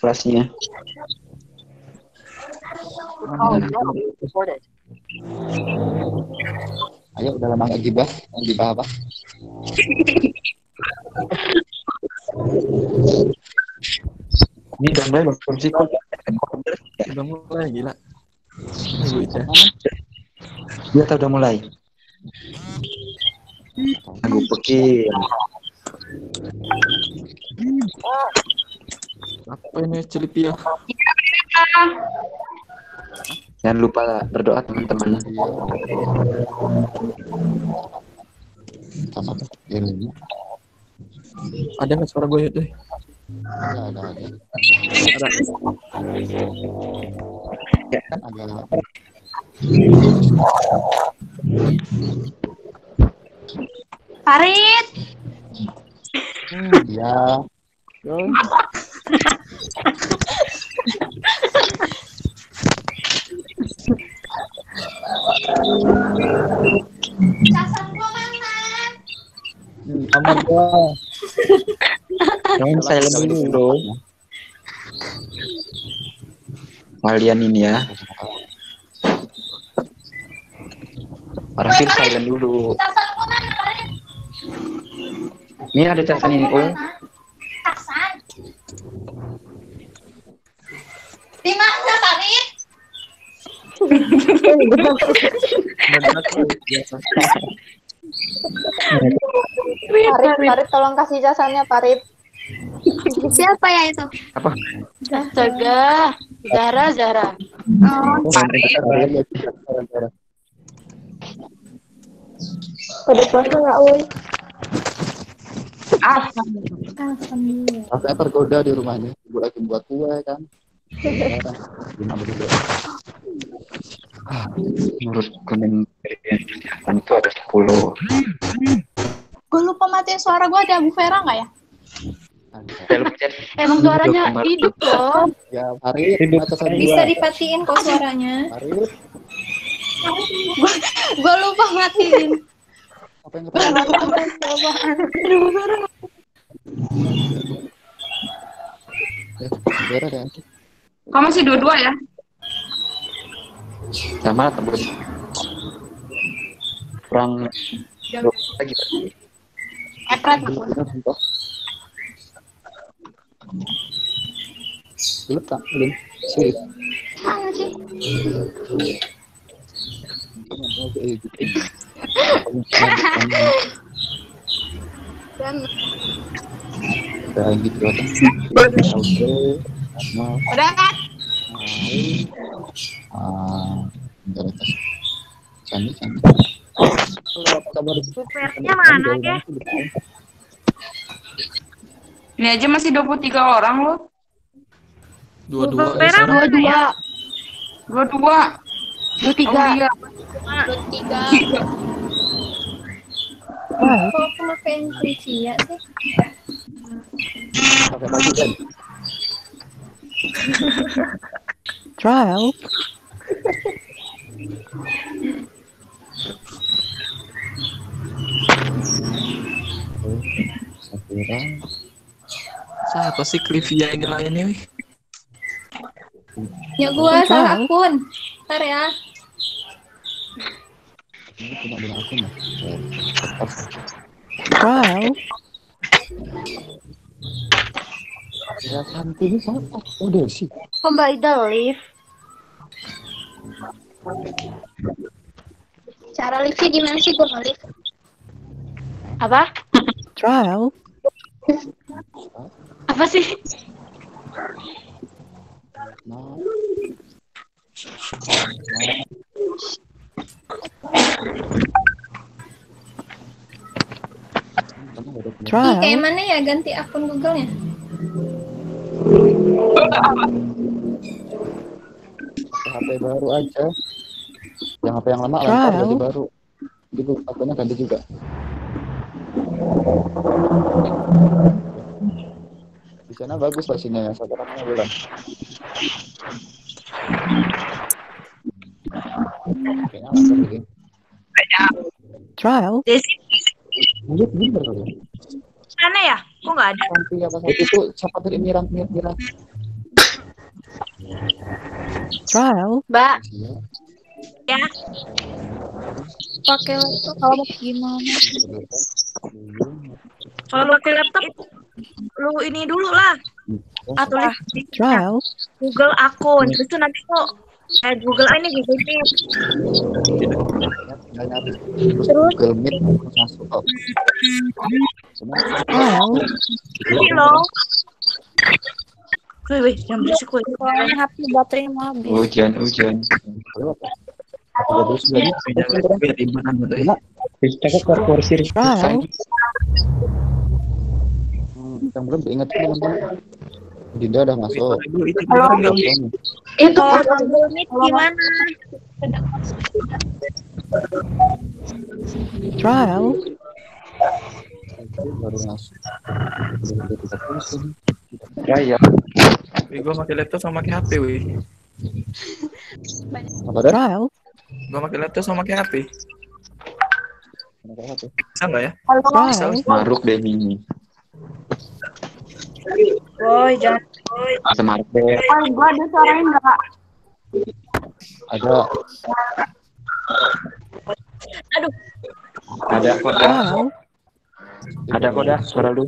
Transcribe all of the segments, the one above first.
flashnya. Ayo, udah lama nggak gibah. Gibah apa? Ini udah mulai belum sih kok? Udah mulai gila. Ayo Ica. Dia tahu udah mulai. Aku pikir Apa ini Celipia? jangan lupa berdoa teman-teman. Sama tuh. Ini. Ada nggak suara gue itu? Ada. Ada. Ada. Farid. Ya. Yo. Casan gua mana? Kamar gua. Jangan silent dulu dong. Kalian ini ya. Parkir silent dulu. Casan gua mana, Farid? Ini ada casan ini, Ul. Casan. Di mana, Farid? Farid, tolong kasih jasanya, Farid. Siapa ya itu? Apa? Astaga, Zara. Pada puasa nggak, Uy? Sampai tergoda di rumahnya. Ibu lagi buat kue kan. Menurut Kementerian Kesehatan itu ada 10. Gue lupa matiin suara gue, ada Bu Vera nggak ya? Emang suaranya hidup loh. Ya, Farid, atasan Bisa gua. dipatiin kok suaranya. Farid, Gue lupa matiin. apa yang ketahuan? Bera deh. Kamu masih dua-dua ya? Sama tebus. Kurang lagi. Epret. Belum tak? Belum. Serius. Mana sih? Dan Kayak gitu aja. Oke. udah kan? Bentar aja. Candi. Bupernya mana, Ge? Ini aja masih 23 orang loh. Dua-dua. Vera Dua. Dua-dua. Oh, iya. 23. Kok aku pakai Privia sih? Pakai baju kan? Trial. Safira. Siapa sih Clivia ini lainnya? Wih? Ya gua salah akun. Ntar ya. Ini cuma bilang aku mah. Trial. Ya Santi ini siapa? Oh Desi. Kembali live. Cara liftnya gimana sih gue lift? Apa? Trial. Apa sih? Nah. Ih, kayak mana ya ganti akun Google-nya? HP baru aja. Yang HP yang lama lempar ganti baru. Gitu akunnya ganti juga. Di sana bagus lah sinyalnya, saudara bilang. Kayaknya lancar lagi. Trial. Desi Lanjut bener kali. mana ya? Kok nggak ada? Santi apa Santi itu siapa dari Mira. Trial. Mbak, Iya. ya. Pakai laptop kalau gimana? Kalau pakai laptop, lu ini dulu lah. Tulis di Trial. Google akun. Terus tuh nanti kok Google ini Google Meet. Terus Google Meet masuk kok. Trial. ini loh. Wih, jam berisik wih. Soalnya HP baterainya mau habis. Hujan. Cakap kursi Trial. Yang belum diingat teman-teman. Dinda udah masuk. Itu Google Meet gimana? Trial. Baru masuk. Raya. Wih, gue pakai laptop sama pakai HP, wih. Apa dah? Trial. Gue pakai laptop sama pakai HP. Bisa nggak ya? Trial. Maruk deh ini. Woi, jangan. Semaruk deh. Gua ada suaranya enggak? Ada. Aduh, Ada kok dah. Trial. Ada kok dah suara lu.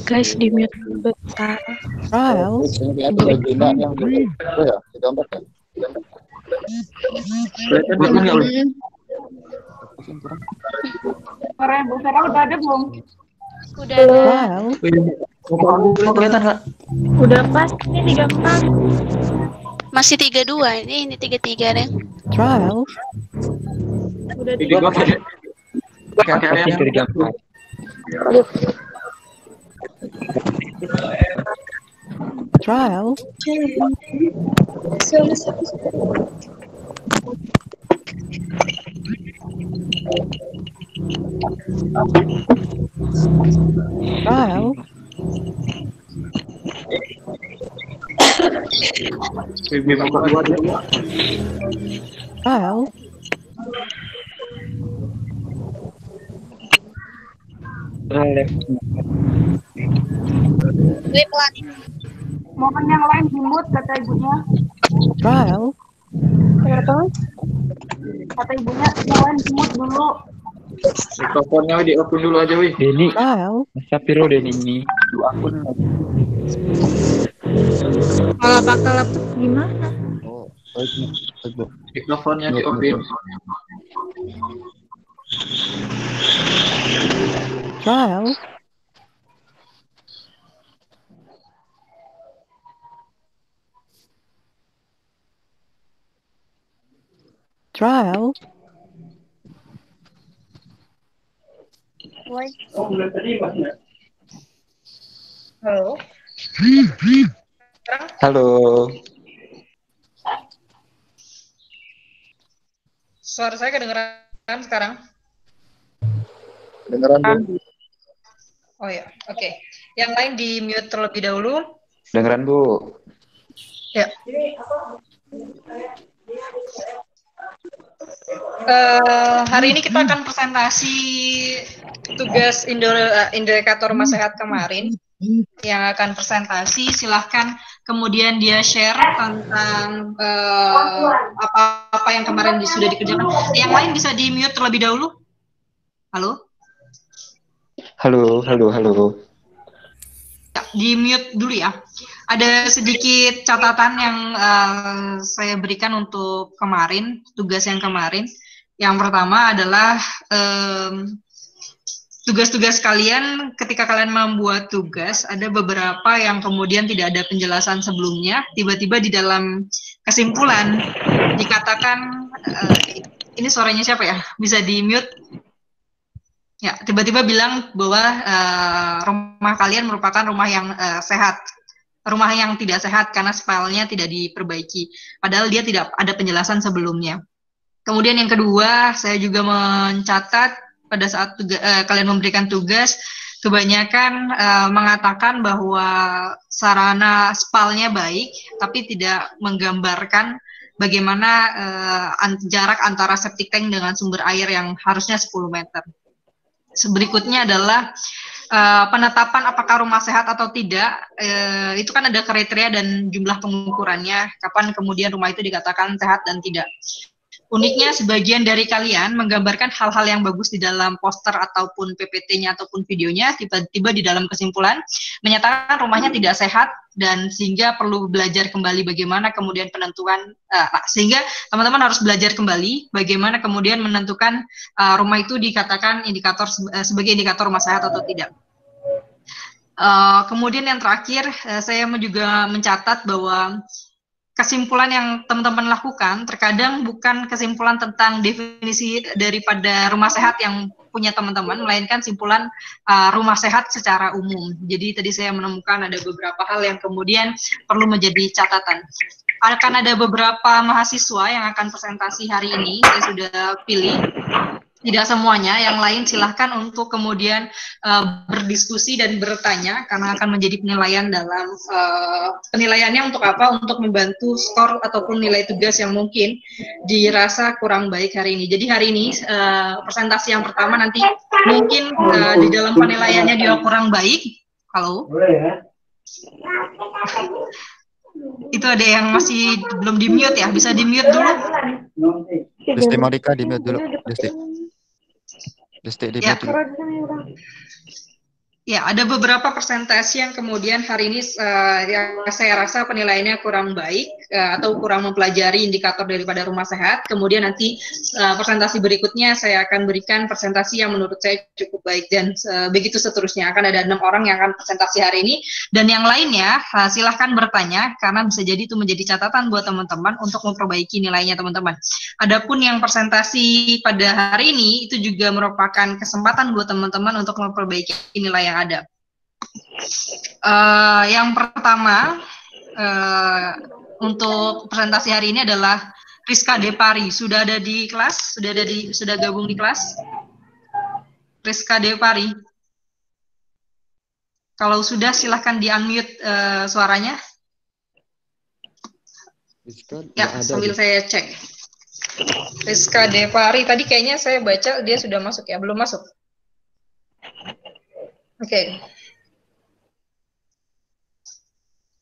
guys di mute bentar. Trial. Ini ada Dinda yang ya, digambar kan? Kelihatan nggak lu? Suaranya Bu Vera udah ada belum? Udah ada. Trial. Mau kelihatan nggak? Udah pas ini gampang. Masih 32 ini 33 nih. Trial. Udah Ini gue pakai Pasti yang tergambar. Trial. Trial. Trial. Gue pelan. Mohon yang lain di mute kata ibunya. Trial. Kenapa? Kata ibunya yang lain di mute dulu. mikrofonnya di open dulu aja, wih. Deni. Trial. Masa piro Deni ini? Dua akun. Kalau pakai laptop gimana? Oh, baik nih. Baik, Bu. Mikrofonnya di open. Trial. Trial. Woi. Halo. Halo. Suara saya kedengeran sekarang? Kedengeran, Bu? Oh ya, oke. Yang lain di mute terlebih dahulu. Dengeran, Bu. Ya. Hari ini kita akan presentasi tugas indikator rumah sehat kemarin. Yang akan presentasi, silahkan kemudian dia share tentang apa-apa yang kemarin sudah dikerjakan. Yang lain bisa di mute terlebih dahulu. Halo? Halo. Ya, di mute dulu ya. Ada sedikit catatan yang saya berikan untuk kemarin, tugas yang kemarin. Yang pertama adalah tugas-tugas kalian ketika kalian membuat tugas, ada beberapa yang kemudian tidak ada penjelasan sebelumnya, tiba-tiba di dalam kesimpulan dikatakan, ini suaranya siapa ya? Bisa di mute? Ya, tiba-tiba bilang bahwa rumah kalian merupakan rumah yang sehat. Rumah yang tidak sehat karena spellnya tidak diperbaiki. Padahal dia tidak ada penjelasan sebelumnya. Kemudian yang kedua, saya juga mencatat pada saat kalian memberikan tugas, kebanyakan mengatakan bahwa sarana spalnya baik, tapi tidak menggambarkan bagaimana jarak antara septic tank dengan sumber air yang harusnya 10 meter. Berikutnya adalah penetapan apakah rumah sehat atau tidak, itu kan ada kriteria dan jumlah pengukurannya, kapan kemudian rumah itu dikatakan sehat dan tidak. Uniknya sebagian dari kalian menggambarkan hal-hal yang bagus di dalam poster ataupun PPT-nya ataupun videonya, tiba-tiba di dalam kesimpulan menyatakan rumahnya tidak sehat dan sehingga perlu belajar kembali bagaimana kemudian penentuan, sehingga teman-teman harus belajar kembali bagaimana kemudian menentukan rumah itu dikatakan sebagai indikator rumah sehat atau tidak. Kemudian yang terakhir, saya juga mencatat bahwa kesimpulan yang teman-teman lakukan terkadang bukan kesimpulan tentang definisi daripada rumah sehat yang punya teman-teman, melainkan simpulan rumah sehat secara umum. Jadi tadi saya menemukan ada beberapa hal yang kemudian perlu menjadi catatan. Akan ada beberapa mahasiswa yang akan presentasi hari ini, saya sudah pilih. Tidak semuanya, yang lain silahkan untuk kemudian berdiskusi dan bertanya, karena akan menjadi penilaian dalam penilaiannya untuk apa? Untuk membantu skor ataupun nilai tugas yang mungkin dirasa kurang baik hari ini. Jadi hari ini presentasi yang pertama nanti mungkin di dalam penilaiannya dia kurang baik. Halo? Itu ada yang masih belum di-mute ya? Bisa di-mute dulu? Desti Marika di-mute dulu, Desti. Ya. Ya, ada beberapa presentasi yang kemudian hari ini yang saya rasa penilaiannya kurang baik atau kurang mempelajari indikator daripada rumah sehat. Kemudian nanti presentasi berikutnya saya akan berikan presentasi yang menurut saya cukup baik dan begitu seterusnya. Akan ada 6 orang yang akan presentasi hari ini dan yang lainnya silahkan bertanya karena bisa jadi itu menjadi catatan buat teman-teman untuk memperbaiki nilainya teman-teman. Adapun yang presentasi pada hari ini itu juga merupakan kesempatan buat teman-teman untuk memperbaiki nilai yang ada. Yang pertama untuk presentasi hari ini adalah Rizka Depari. Sudah ada di kelas? Sudah gabung di kelas? Rizka Depari. Kalau sudah silahkan di-unmute suaranya. Ya, sambil saya cek. Rizka Depari, tadi kayaknya saya baca dia sudah masuk ya, belum masuk? Oke.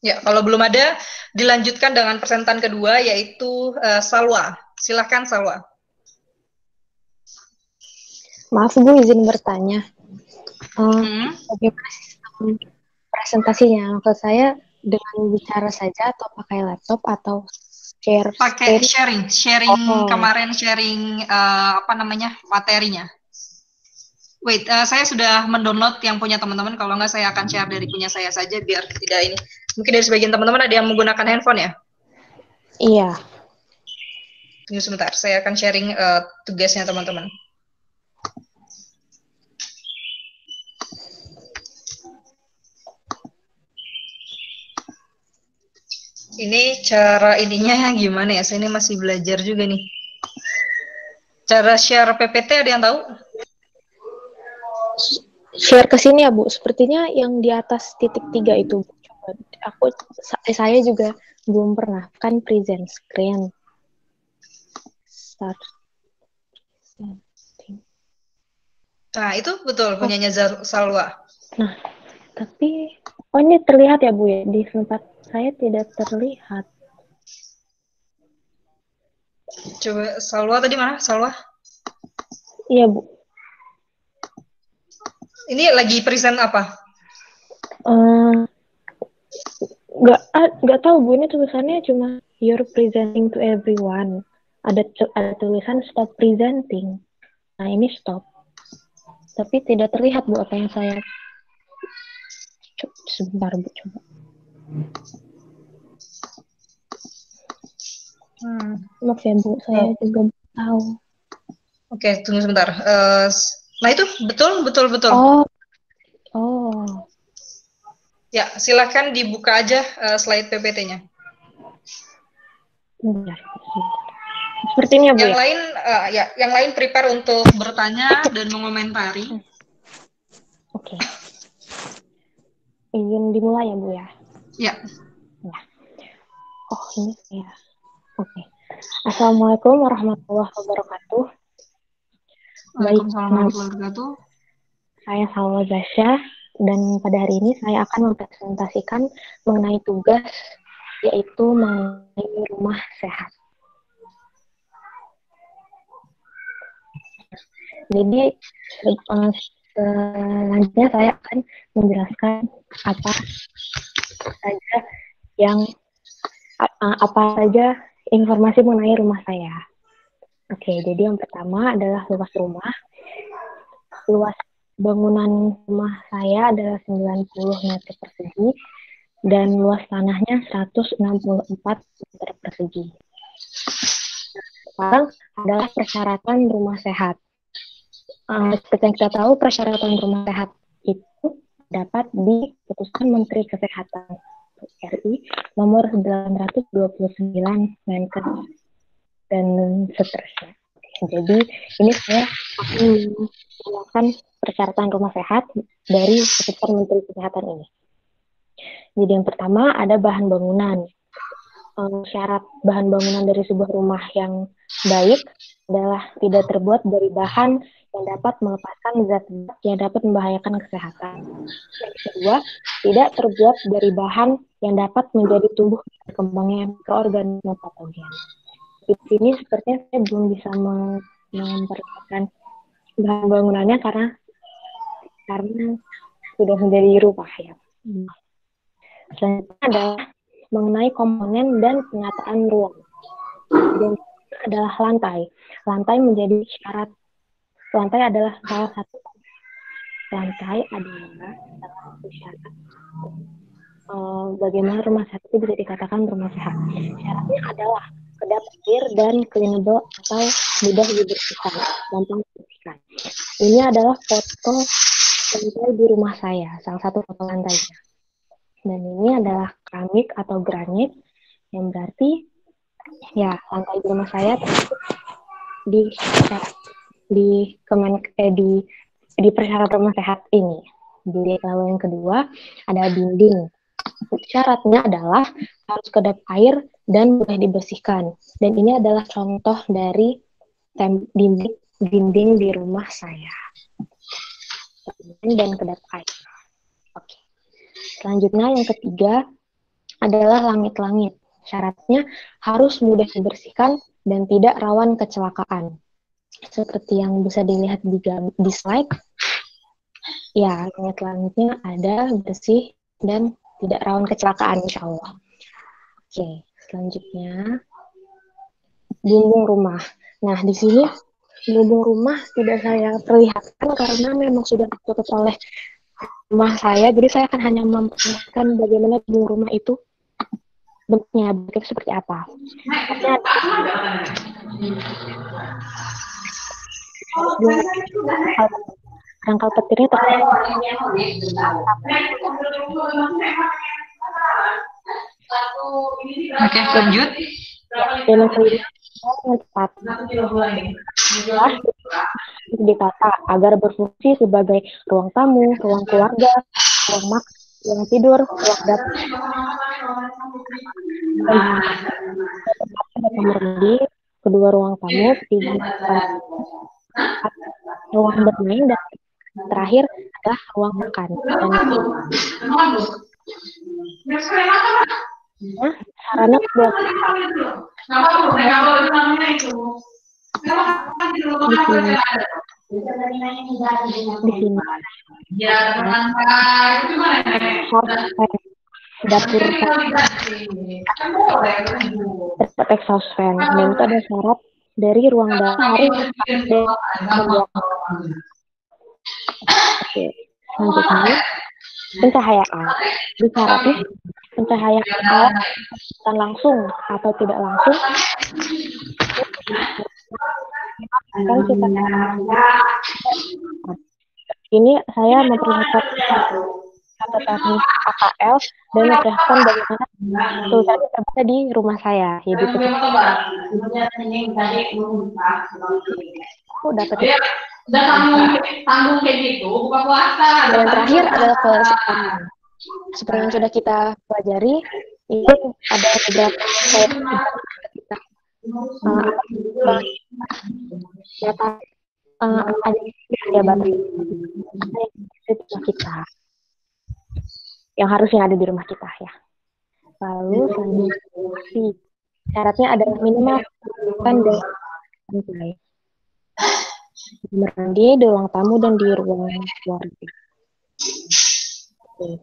Ya, kalau belum ada, dilanjutkan dengan presentan kedua, yaitu Salwa. Silahkan, Salwa. Maaf, Bu, izin bertanya. Bagaimana sistem presentasinya? Maksud saya, dengan bicara saja atau pakai laptop atau share? Pakai sharing. Kemarin sharing, materinya. Wait, saya sudah mendownload yang punya teman-teman. Kalau nggak, saya akan share dari punya saya saja biar tidak ini. Mungkin dari sebagian teman-teman ada yang menggunakan handphone ya? Iya. Tunggu sebentar, saya akan sharing tugasnya teman-teman. Ini cara ininya gimana ya? Saya ini masih belajar juga nih. Cara share PPT ada yang tahu? Share ke sini ya, Bu. Sepertinya yang di atas titik 3 itu. Coba. Saya juga belum pernah. Kan present screen. Start. Nah, itu betul punyanya Salwa. Nah, tapi ini terlihat ya, Bu ya. Di tempat saya tidak terlihat. Coba Salwa tadi mana? Salwa? Iya, Bu. Ini lagi present apa? Nggak tahu, Bu. Ini tulisannya cuma you're presenting to everyone. Ada tulisan stop presenting. Nah, ini stop. Tapi tidak terlihat, Bu, apa yang saya... Sebentar, Bu, coba. Maaf ya, Bu. Saya juga belum tahu. Oke, tunggu sebentar. Nah, itu betul. Oh. Ya, silakan dibuka aja slide PPT-nya. Seperti ini ya, Bu. Yang lain prepare untuk bertanya dan mengomentari. Oke. Izin dimulai ya, Bu ya? Ya. Oh, ini ya. Oke. Assalamualaikum warahmatullahi wabarakatuh. Waalaikumsalam warahmatullahi wabarakatuh. Saya Salwa Zasya, dan pada hari ini saya akan mempresentasikan mengenai tugas, yaitu mengenai rumah sehat. Jadi, selanjutnya saya akan menjelaskan apa saja informasi mengenai rumah saya. Oke, jadi yang pertama adalah luas rumah. Luas bangunan rumah saya adalah 90 meter persegi dan luas tanahnya 164 meter persegi. Sekarang adalah persyaratan rumah sehat. Seperti yang kita tahu, persyaratan rumah sehat itu dapat diputuskan Menteri Kesehatan RI nomor 929 Menkes dan seterusnya. Jadi ini saya akan menggunakan persyaratan rumah sehat dari keputusan Menteri Kesehatan ini. Jadi yang pertama ada bahan bangunan. Syarat bahan bangunan dari sebuah rumah yang baik adalah tidak terbuat dari bahan yang dapat melepaskan zat-zat yang dapat membahayakan kesehatan. Yang kedua, tidak terbuat dari bahan yang dapat menjadi tumbuh berkembangnya mikroorganisme patogen. Di sini sepertinya saya belum bisa memperlihatkan bahan bangunannya karena sudah menjadi rumah ya. Selanjutnya adalah mengenai komponen dan penataan ruang. Dan adalah lantai. Lantai menjadi syarat. Lantai adalah salah satu. Lantai adalah salah satu syarat. Bagaimana rumah sehat itu bisa dikatakan rumah sehat? Syaratnya adalah kedap air dan cleanable atau mudah dibersihkan, gampang dibersihkan. Ini adalah foto lantai di rumah saya, salah satu foto lantainya. Dan ini adalah keramik atau granit, yang berarti ya lantai di rumah saya di persyaratan rumah sehat ini. Jadi lalu yang kedua ada dinding. Syaratnya adalah harus kedap air dan mudah dibersihkan. Dan ini adalah contoh dari dinding di rumah saya. Dan kedap air. Oke. Selanjutnya yang ketiga adalah langit-langit. Syaratnya harus mudah dibersihkan dan tidak rawan kecelakaan. Seperti yang bisa dilihat di slide, ya langit-langitnya ada, bersih, dan tidak rawan kecelakaan insya Allah. Oke, selanjutnya dinding rumah. Nah, di sini dinding rumah tidak saya perlihatkan karena memang sudah ditutup oleh rumah saya, jadi saya akan hanya memperlihatkan bagaimana dinding rumah itu bentuknya, seperti apa. Rangkal petirnya Oke, lanjut. Dengan tepat ditata agar berfungsi sebagai ruang tamu, ruang keluarga, ruang makan, ruang tidur, ruang dapur, kamar mandi, kedua ruang tamu, ruang bermain, dan terakhir adalah ruang makan. Dan sarana di sini dapur terdapat exhaust fan, dan itu ada syarat dari ruang dapur. Oke, selanjutnya pencahayaan. Di syaratnya pencahayaan bukan langsung atau tidak langsung. Ini saya memperlihatkan satu teknik AKL dan memperlihatkan bagaimana tulisannya terbaca di rumah saya. Ya, di aku dapat tanggung kayak gitu, buka puasa. Dan yang terakhir adalah kesehatan. Seperti yang sudah kita pelajari, itu ada beberapa kita ada ya batas di rumah kita yang harusnya ada di rumah kita ya. Lalu selanjutnya syaratnya ada minimal kan dan lantai. Mandi di ruang tamu dan di ruang keluarga.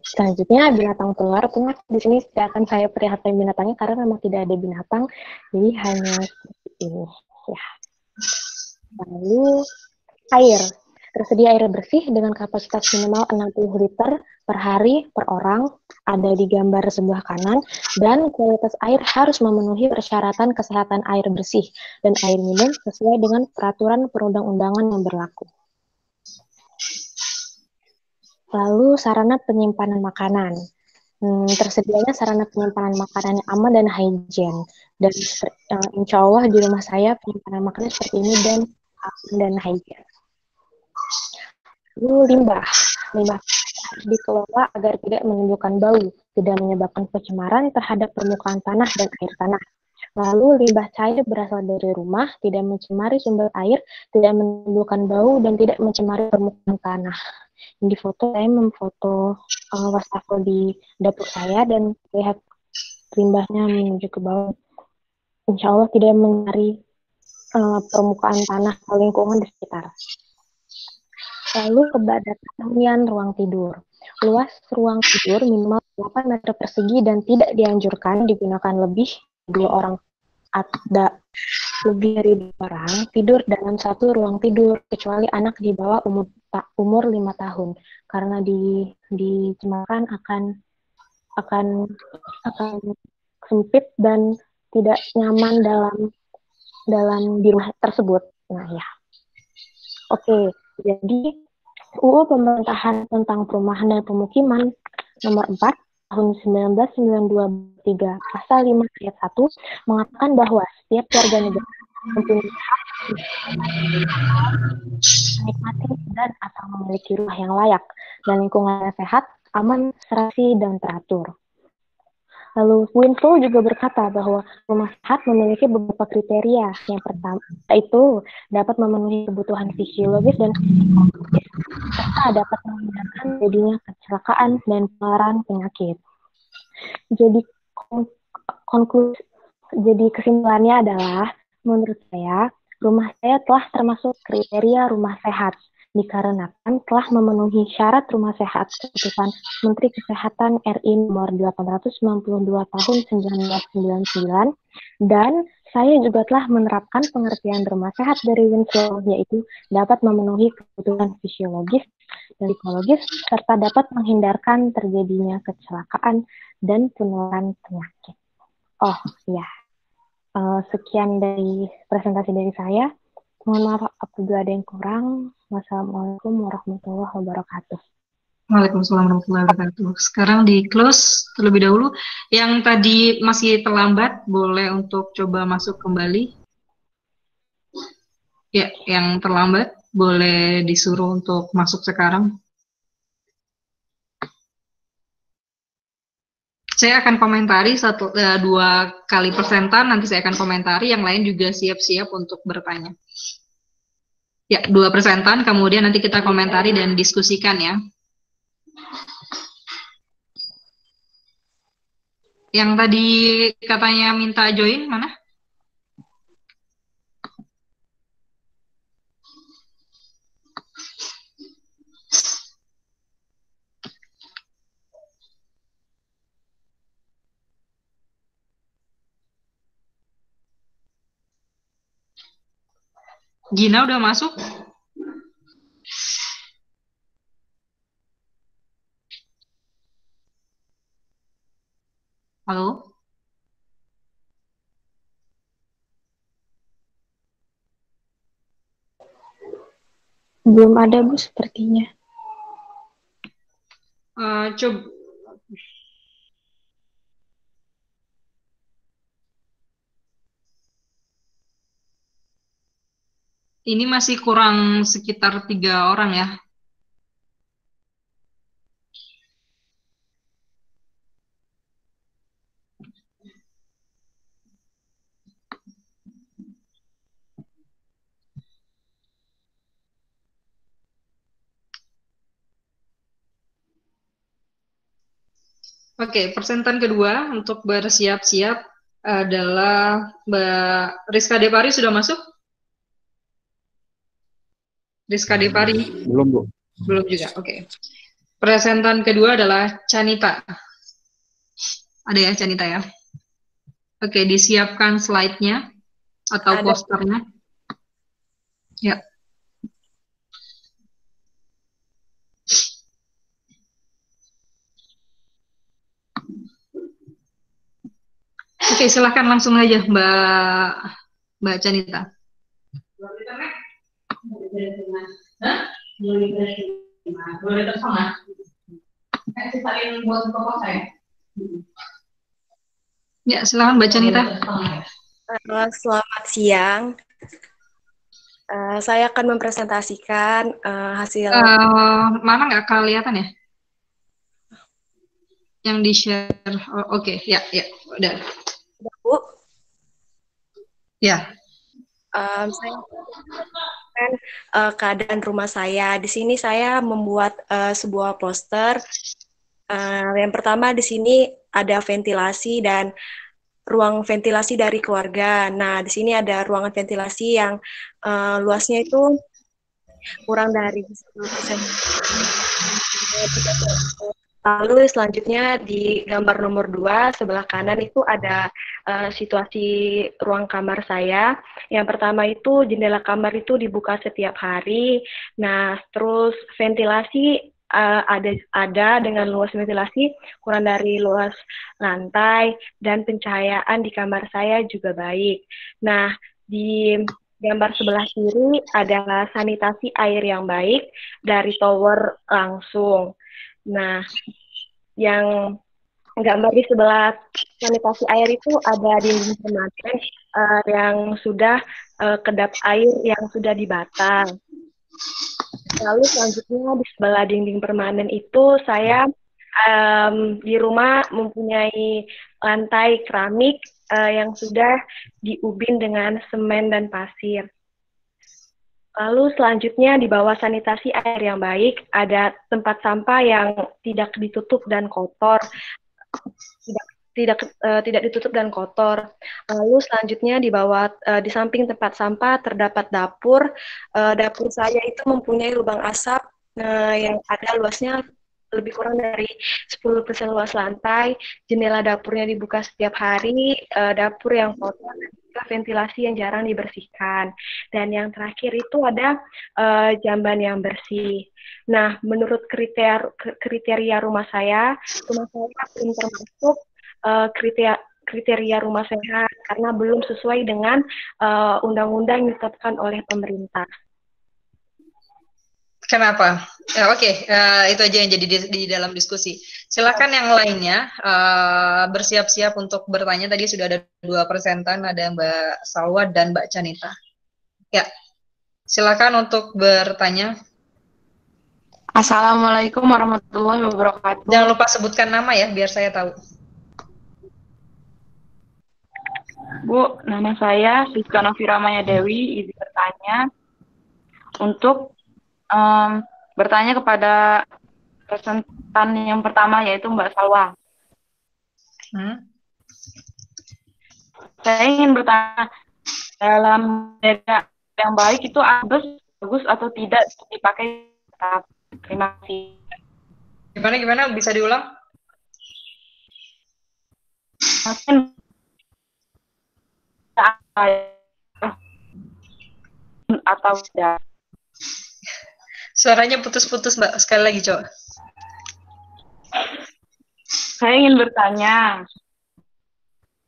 Selanjutnya binatang pengeluar di sini tidak akan saya perlihatkan binatangnya karena memang tidak ada binatang, jadi hanya seperti ini ya. Lalu air, tersedia air bersih dengan kapasitas minimal 60 liter per hari per orang, ada di gambar sebelah kanan, dan kualitas air harus memenuhi persyaratan kesehatan air bersih dan air minum sesuai dengan peraturan perundang-undangan yang berlaku. Lalu sarana penyimpanan makanan. Tersedianya sarana penyimpanan makanan yang aman dan higien. Dan insya Allah di rumah saya penyimpanan makanan seperti ini dan aman dan higien. Lalu limbah harus dikelola agar tidak menimbulkan bau, tidak menyebabkan pencemaran terhadap permukaan tanah dan air tanah. Lalu limbah cair berasal dari rumah, tidak mencemari sumber air, tidak menimbulkan bau, dan tidak mencemari permukaan tanah. Di foto saya memfoto wastafel di dapur saya dan lihat limbahnya menuju ke bawah. Insya Allah tidak mencemari permukaan tanah atau lingkungan di sekitar. Lalu kepadatan ruang tidur. Luas ruang tidur minimal 8 meter persegi dan tidak dianjurkan digunakan lebih 2 orang ada lebih dari 2 orang tidur dalam satu ruang tidur kecuali anak di bawah umur 5 tahun karena dicemarkan akan sempit dan tidak nyaman dalam di rumah tersebut. Nah ya. Oke, jadi UU Pemerintahan tentang Perumahan dan Pemukiman nomor 4 tahun 1992 pasal 5 ayat 1 mengatakan bahwa setiap warga negara mempunyai hak menikmati dan atau memiliki rumah yang layak dan lingkungan yang sehat, aman, serasi, dan teratur. Lalu Winslow juga berkata bahwa rumah sehat memiliki beberapa kriteria. Yang pertama itu dapat memenuhi kebutuhan fisiologis dan psikologis serta dapat menghindarkan terjadinya kecelakaan dan penularan penyakit. Jadi kesimpulannya adalah menurut saya rumah saya telah termasuk kriteria rumah sehat dikarenakan telah memenuhi syarat rumah sehat keputusan Menteri Kesehatan RI nomor 892 tahun 1999 dan saya juga telah menerapkan pengertian rumah sehat dari Winslow yaitu dapat memenuhi kebutuhan fisiologis dan psikologis serta dapat menghindarkan terjadinya kecelakaan dan penularan penyakit. Oh ya, sekian dari presentasi dari saya. Mohon maaf apabila ada yang kurang. Wassalamualaikum warahmatullahi wabarakatuh. Waalaikumsalam warahmatullahi wabarakatuh. Sekarang di close terlebih dahulu. Yang tadi masih terlambat, boleh untuk coba masuk kembali. Ya, yang terlambat boleh disuruh untuk masuk sekarang. Saya akan komentari 2 kali presenter, nanti saya akan komentari, yang lain juga siap-siap untuk bertanya. Ya, 2 presentan, kemudian nanti kita komentari dan diskusikan ya. Yang tadi katanya minta join, mana? Gina udah masuk? Halo? Belum ada Bu sepertinya. Coba. Ini masih kurang sekitar 3 orang ya. Oke, presentan kedua untuk bersiap-siap adalah Mbak Rizka Depari sudah masuk? Rizka Depari? Belum, Bu. Belum juga, oke. Presentan kedua adalah Canita. Ada ya Canita ya? Oke, disiapkan slide-nya atau posternya. Ya. Oke, silahkan langsung aja Mbak Canita. Ya, silahkan Mbak Canita. Selamat siang. Saya akan mempresentasikan hasil. Mana nggak kelihatan ya? Yang di-share. Oh, oke, ya, udah. Bu. Ya. Saya akan keadaan rumah saya. Di sini saya membuat sebuah poster. Yang pertama di sini ada ventilasi dan ruang ventilasi dari keluarga. Nah, di sini ada ruangan ventilasi yang luasnya itu kurang dari 10%. Lalu selanjutnya di gambar nomor 2 sebelah kanan itu ada situasi ruang kamar saya. Yang pertama itu jendela kamar itu dibuka setiap hari. Nah, terus ventilasi ada dengan luas ventilasi kurang dari luas lantai dan pencahayaan di kamar saya juga baik. Nah, di gambar sebelah kiri adalah sanitasi air yang baik dari tower langsung. Nah, yang gambar di sebelah sanitasi air itu ada dinding permanen yang sudah kedap air yang sudah dibata. Lalu selanjutnya di sebelah dinding permanen itu saya di rumah mempunyai lantai keramik yang sudah diubin dengan semen dan pasir. Lalu selanjutnya di bawah sanitasi air yang baik ada tempat sampah yang tidak ditutup dan kotor, tidak ditutup dan kotor. Lalu selanjutnya di bawah di samping tempat sampah terdapat dapur. Dapur saya itu mempunyai lubang asap yang ada luasnya lebih kurang dari 10% luas lantai. Jendela dapurnya dibuka setiap hari. Dapur yang kotor dan juga ventilasi yang jarang dibersihkan. Dan yang terakhir itu ada jamban yang bersih. Nah, menurut kriteria rumah saya belum termasuk kriteria rumah sehat karena belum sesuai dengan undang-undang yang ditetapkan oleh pemerintah. Kenapa? Oke, itu aja yang jadi di dalam diskusi. Silakan yang lainnya bersiap-siap untuk bertanya. Tadi sudah ada 2 presentan, ada Mbak Salwa dan Mbak Canita. Ya, silakan untuk bertanya. Assalamualaikum warahmatullahi wabarakatuh. Jangan lupa sebutkan nama ya, biar saya tahu. Bu, nama saya Rizka Novira Maya Dewi, izin bertanya untuk bertanya kepada presentan yang pertama yaitu Mbak Salwa. Saya ingin bertanya, dalam jendela yang baik itu bagus atau tidak dipakai? Terima kasih. Gimana? Bisa diulang? Mungkin atau tidak. Suaranya putus-putus, Mbak. Sekali lagi, coba. Saya ingin bertanya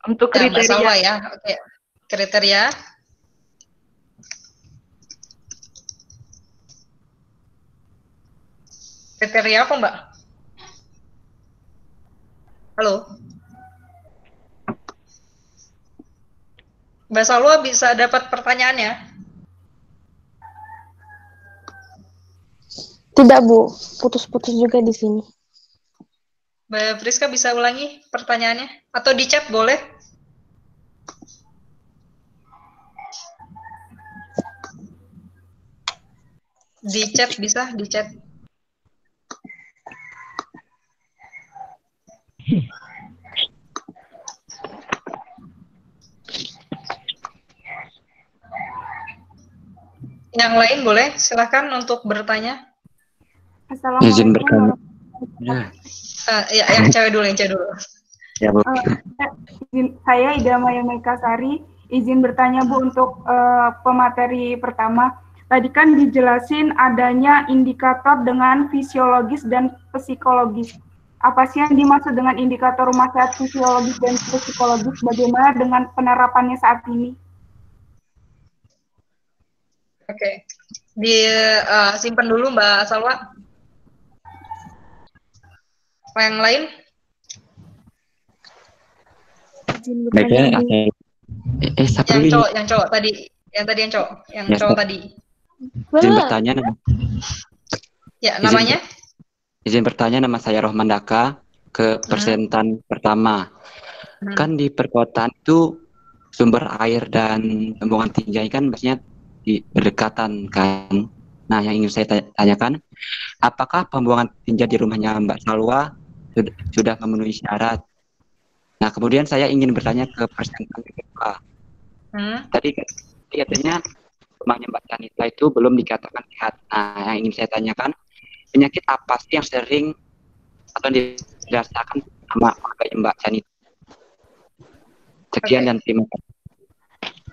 untuk kriteria. Mbak Salwa ya. Oke. Kriteria. Kriteria apa, Mbak? Halo? Mbak Salwa bisa dapat pertanyaannya? Tidak, Bu. Putus-putus juga di sini. Mbak Friska bisa ulangi pertanyaannya? Atau di chat boleh? Di chat bisa? Di chat. Yang lain boleh silakan untuk bertanya. Izin Assalamualaikum bertanya. Ya, yang cewek dulu, Ya, Bu. Saya Ida Maya Mekasari, izin bertanya Bu untuk pemateri pertama. Tadi kan dijelasin adanya indikator dengan fisiologis dan psikologis. Apa sih yang dimaksud dengan indikator rumah sehat fisiologis dan psikologis? Bagaimana dengan penerapannya saat ini? Oke. Simpan dulu Mbak Salwa. Yang lain? Yang cowok tadi. Yang cowok tadi. Izin bertanya Ya, namanya? Izin bertanya, nama saya Rohman Daka, ke presentan pertama. Kan di perkotaan itu sumber air dan pembuangan tinja kan biasanya berdekatan kan. Nah, yang ingin saya tanyakan, apakah pembuangan tinja di rumahnya Mbak Salwa sudah memenuhi syarat? Nah, kemudian saya ingin bertanya ke presentan kedua. Tadi katanya rumahnya Mbak Canita itu belum dikatakan sehat. Nah, yang ingin saya tanyakan, penyakit apa sih yang sering atau dirasakan sama keluarga Mbak Canita? Sekian dan terima kasih.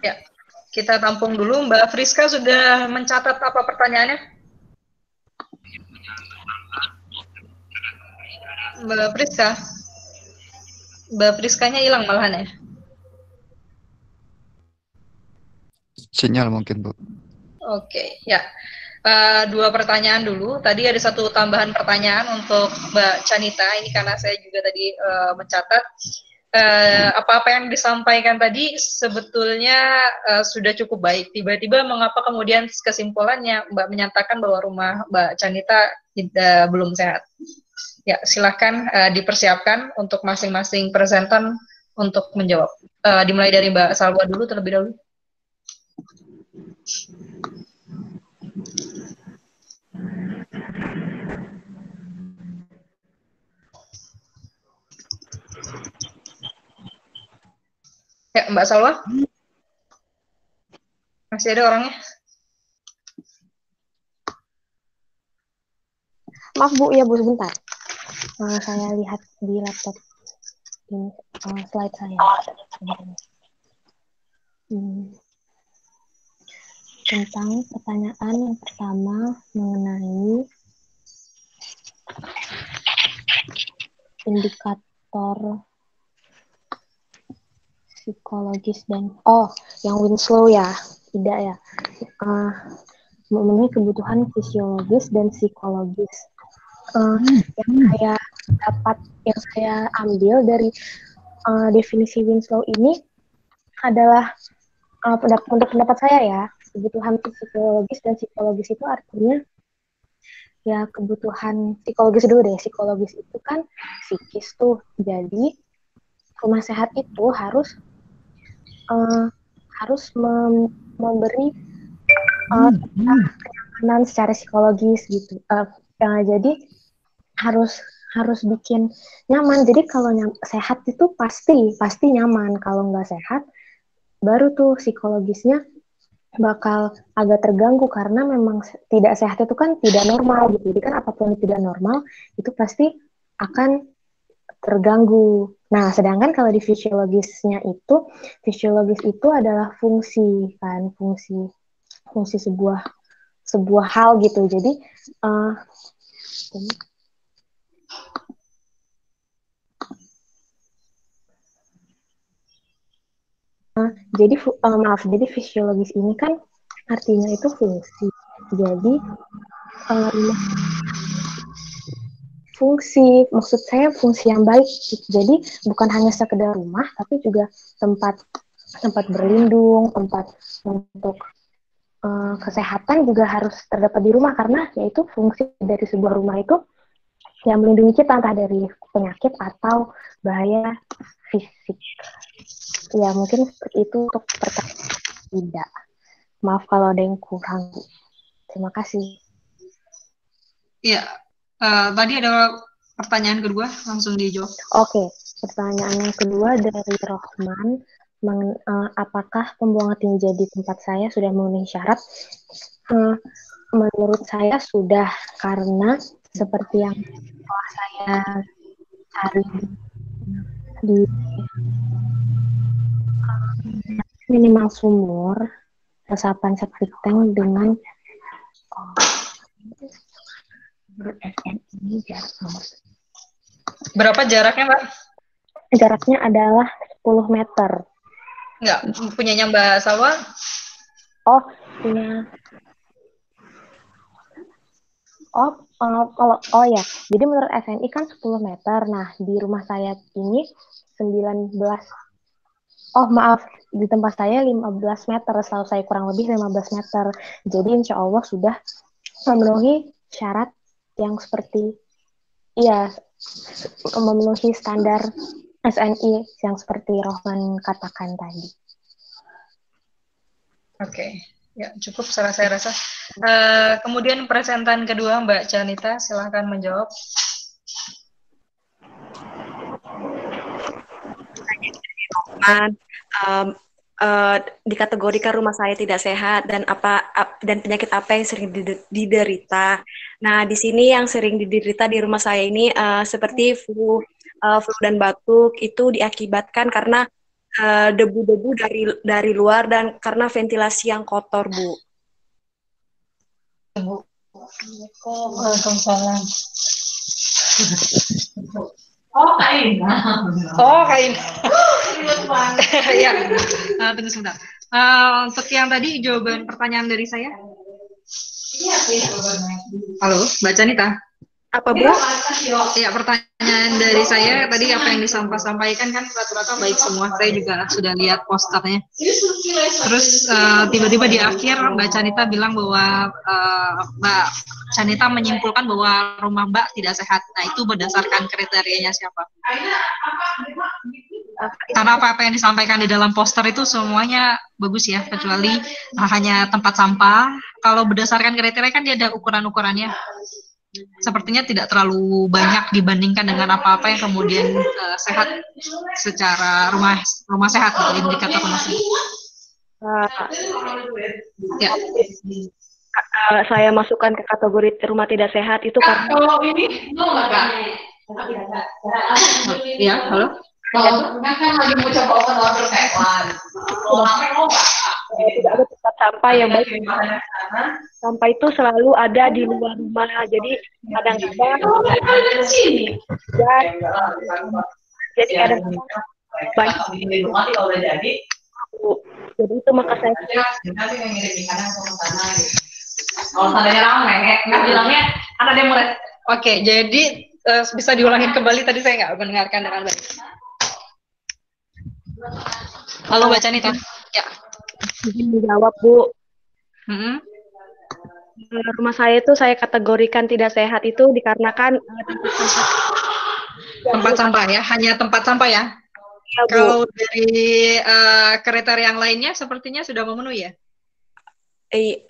Ya, kita tampung dulu. Mbak Friska sudah mencatat apa pertanyaannya? Mbak Friskanya hilang malahan ya? Sinyal mungkin, Bu. Oke, ya. Dua pertanyaan dulu. Tadi ada satu tambahan pertanyaan untuk Mbak Canita. Ini karena saya juga tadi mencatat. Apa-apa yang disampaikan tadi sebetulnya sudah cukup baik. Tiba-tiba mengapa kemudian kesimpulannya Mbak menyatakan bahwa rumah Mbak Canita belum sehat? Ya, silahkan dipersiapkan untuk masing-masing presentan untuk menjawab. Dimulai dari Mbak Salwa dulu terlebih dahulu. Ya, Mbak Salwa. Masih ada orangnya? Maaf Bu, ya Bu sebentar. Saya lihat di laptop ini slide saya. Tentang pertanyaan yang pertama mengenai indikator psikologis dan yang Winslow ya, tidak ya, memenuhi kebutuhan fisiologis dan psikologis. Yang saya ambil dari definisi Winslow ini adalah untuk pendapat saya ya, kebutuhan fisiologis dan psikologis itu artinya ya kebutuhan psikologis dulu deh. Psikologis itu kan psikis tuh, jadi rumah sehat itu harus memberi kenyamanan secara psikologis gitu. Jadi harus bikin nyaman. Jadi kalau sehat itu pasti nyaman. Kalau nggak sehat, baru tuh psikologisnya bakal agak terganggu karena memang tidak sehat itu kan tidak normal gitu. Jadi kan apapun yang tidak normal itu pasti akan terganggu. Nah, sedangkan kalau di fisiologis itu adalah fungsi kan, fungsi sebuah hal gitu. Jadi jadi fisiologis ini kan artinya itu fungsi. Jadi maksud saya fungsi yang baik. Jadi bukan hanya sekedar rumah, tapi juga tempat berlindung, tempat untuk kesehatan juga harus terdapat di rumah, karena yaitu fungsi dari sebuah rumah itu yang melindungi kita entah dari penyakit atau bahaya fisik. Ya mungkin seperti itu untuk pertanyaan tidak. Maaf kalau ada yang kurang. Terima kasih. Iya, tadi ada Pertanyaan kedua langsung dijawab. Oke, pertanyaan yang kedua dari Rohman, apakah pembuangan tinja di tempat saya sudah memenuhi syarat? Menurut saya sudah, karena seperti yang telah saya cari di minimal sumur, resapan septic tank dengan Berapa jaraknya, Mbak? Jaraknya adalah 10 meter. Enggak, punyanya Mbak Salwa? Oh, punya. Oh ya, jadi menurut SNI kan 10 meter. Nah, di rumah saya ini 19. Oh, maaf, di tempat saya 15 meter. Setahu saya kurang lebih 15 meter. Jadi insya Allah sudah memenuhi syarat yang seperti, memenuhi standar SNI yang seperti Rohman katakan tadi. Oke. Ya, cukup saya rasa. Kemudian presentan kedua Mbak Janita, silahkan menjawab. Dikategorikan rumah saya tidak sehat dan penyakit apa yang sering diderita. Nah, di sini yang sering diderita di rumah saya ini seperti flu dan batuk itu diakibatkan karena debu-debu dari luar dan karena ventilasi yang kotor, Bu. Waalaikumsalam. Oh, kain. Ya, tunggu sebentar. Untuk yang tadi jawaban pertanyaan dari saya. Halo, Mbak Janita. Apa, Bu? Ya, pertanyaan dari saya tadi apa yang disampaikan kan rata-rata baik semua. Saya juga sudah lihat posternya. Terus tiba-tiba di akhir Mbak Janita bilang bahwa Mbak Janita menyimpulkan bahwa rumah Mbak tidak sehat. Nah, itu berdasarkan kriterianya siapa? Karena apa yang disampaikan di dalam poster itu semuanya bagus ya, kecuali hanya tempat sampah. Kalau berdasarkan kriteria kan dia ada ukuran-ukurannya. Sepertinya tidak terlalu banyak dibandingkan dengan apa-apa yang kemudian sehat secara rumah sehat gitu, indikator rumah sehat. Ya. Saya masukkan ke kategori rumah tidak sehat itu karena kalau ini ya, halo. Kalau kan lagi mau coba open water Taiwan. Tidak ada tempat sampah yang baik. Sampah itu selalu ada di luar rumah. Jadi kadang-kadang jadi kadang-kadang banyak. Jadi itu maka saya kalau seandainya ramai, nggak bilangnya ada demo. Oke, jadi bisa diulangin kembali, tadi saya nggak mendengarkan dengan baik. Halo Mbak Janita. Ya. Izin menjawab, Bu. Rumah saya itu saya kategorikan tidak sehat itu dikarenakan tempat sampah ya, hanya tempat sampah ya. Ya, kalau dari kriteria yang lainnya sepertinya sudah memenuhi ya.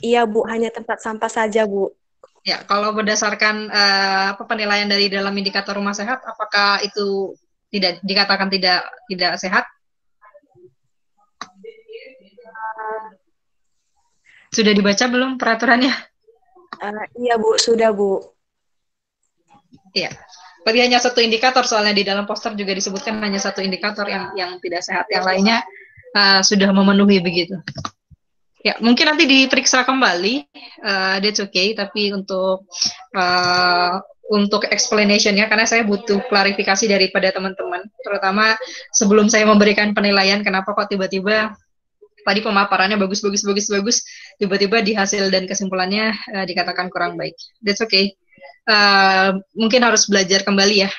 Iya Bu, hanya tempat sampah saja Bu. Ya, kalau berdasarkan penilaian dari dalam indikator rumah sehat, apakah itu tidak dikatakan tidak sehat? Sudah dibaca belum peraturannya? Iya Bu, sudah Bu. Iya. Tadi hanya satu indikator, soalnya di dalam poster juga disebutkan hanya satu indikator yang tidak sehat, yang lainnya sudah memenuhi begitu. Ya, mungkin nanti diperiksa kembali, that's okay. Tapi untuk explanation-nya, karena saya butuh klarifikasi daripada teman-teman, terutama sebelum saya memberikan penilaian, kenapa kok tiba-tiba tadi pemaparannya bagus, tiba-tiba di hasil dan kesimpulannya dikatakan kurang baik. That's okay. Mungkin harus belajar kembali ya.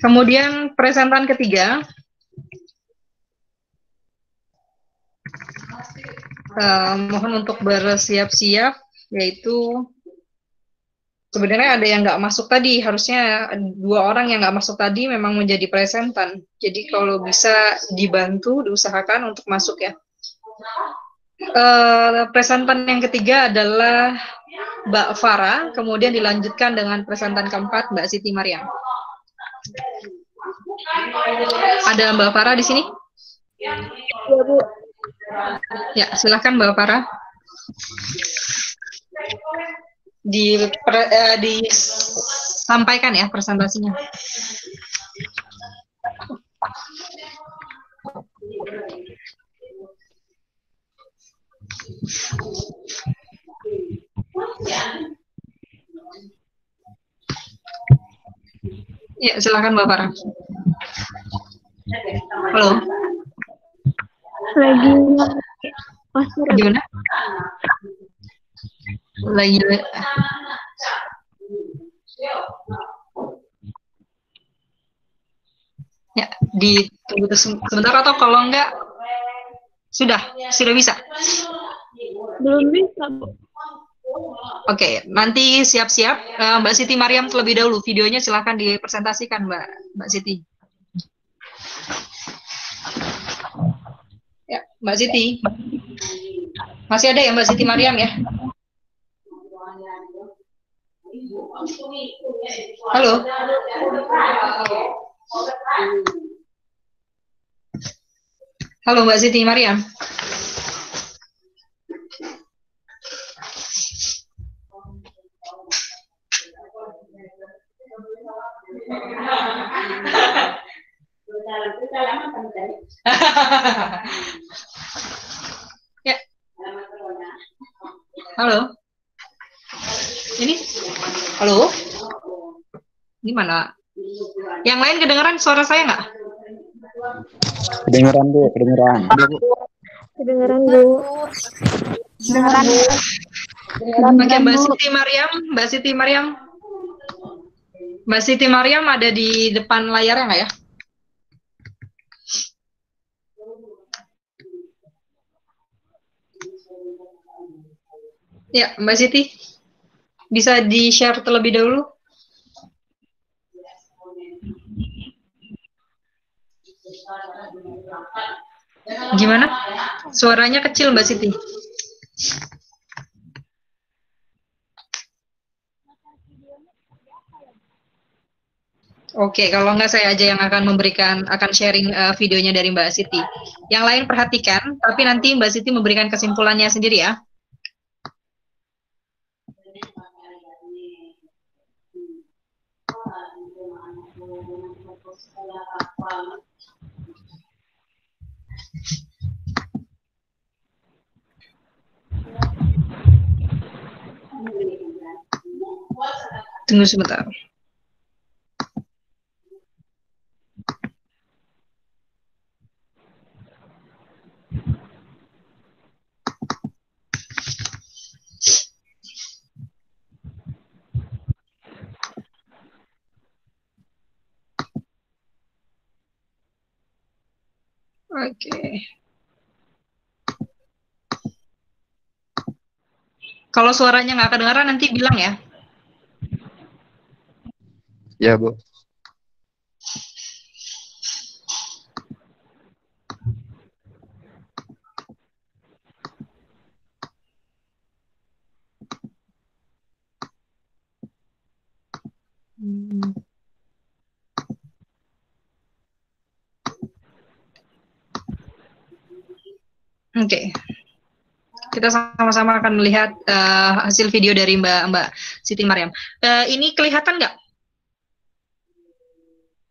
Kemudian presentan ketiga. Mohon untuk bersiap-siap, yaitu sebenarnya ada yang nggak masuk tadi, harusnya 2 orang yang nggak masuk tadi memang menjadi presentan. Jadi kalau bisa dibantu, diusahakan untuk masuk ya. Presentan yang ketiga adalah Mbak Farah, kemudian dilanjutkan dengan presentan keempat Mbak Siti Mariam. Ada Mbak Farah di sini? Ya, Bu. Ya, silakan Mbak Farah. Disampaikan ya presentasinya. Ya, silakan Mbak Farah. Halo. Lagi Gimana? Lagi ya, ditunggu sebentar atau kalau enggak sudah bisa. Belum bisa, Bu. Oke, nanti siap-siap. Mbak Siti Mariam terlebih dahulu. Videonya silahkan dipresentasikan, Mbak Siti. Ya, Mbak Siti. Masih ada ya Mbak Siti Mariam ya? Halo. Halo Mbak Siti Mariam. Ya. Halo. Ini? Halo? Gimana? Yang lain kedengeran suara saya nggak? Kedengeran, Bu, kedengeran. Kedengeran, Bu. Kedengeran. Oke, Mbak Siti Mariam, Mbak Siti Mariam. Mbak Siti Mariam ada di depan layarnya nggak ya? Ya, Mbak Siti. Bisa di-share terlebih dahulu? Gimana? Suaranya kecil, Mbak Siti. Oke, kalau nggak saya aja yang akan sharing videonya dari Mbak Siti. Yang lain perhatikan, tapi nanti Mbak Siti memberikan kesimpulannya sendiri ya. Tunggu sebentar. Oke. Kalau suaranya nggak kedengaran nanti bilang ya. Ya, Bu. Oke. Kita sama-sama akan melihat hasil video dari Mbak Siti Mariam. Ini kelihatan nggak?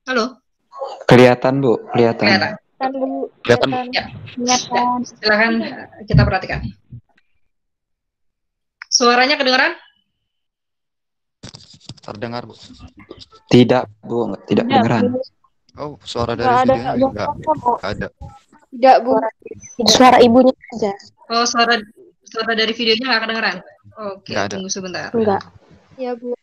Halo? Kelihatan, Bu. Kelihatan. Kelihatan. Ya. Silakan kita perhatikan. Suaranya kedengaran? Terdengar, Bu. Tidak, Bu. Tidak kedengeran. Oh, suara dari videonya enggak ada. Tidak, Bu. Suara ibunya aja. Oh, suara dari videonya nggak kedengeran? Oke, Nggak ada. tunggu sebentar. Enggak. Ya, Bu.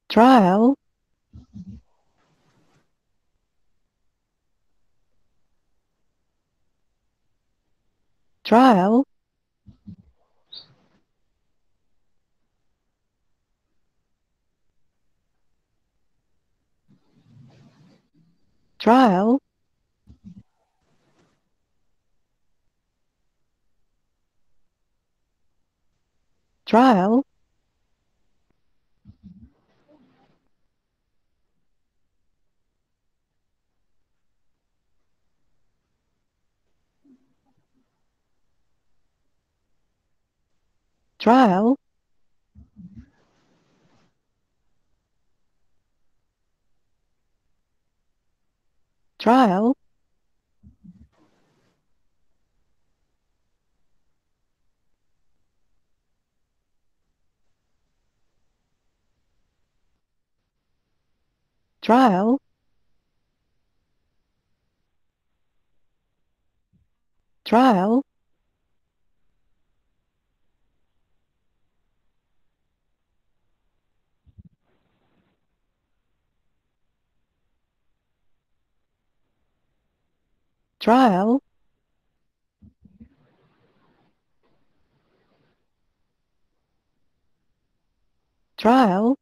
Trial. Trial. Trial. Trial. Trial. Trial. Trial. Trial. Trial. Trial.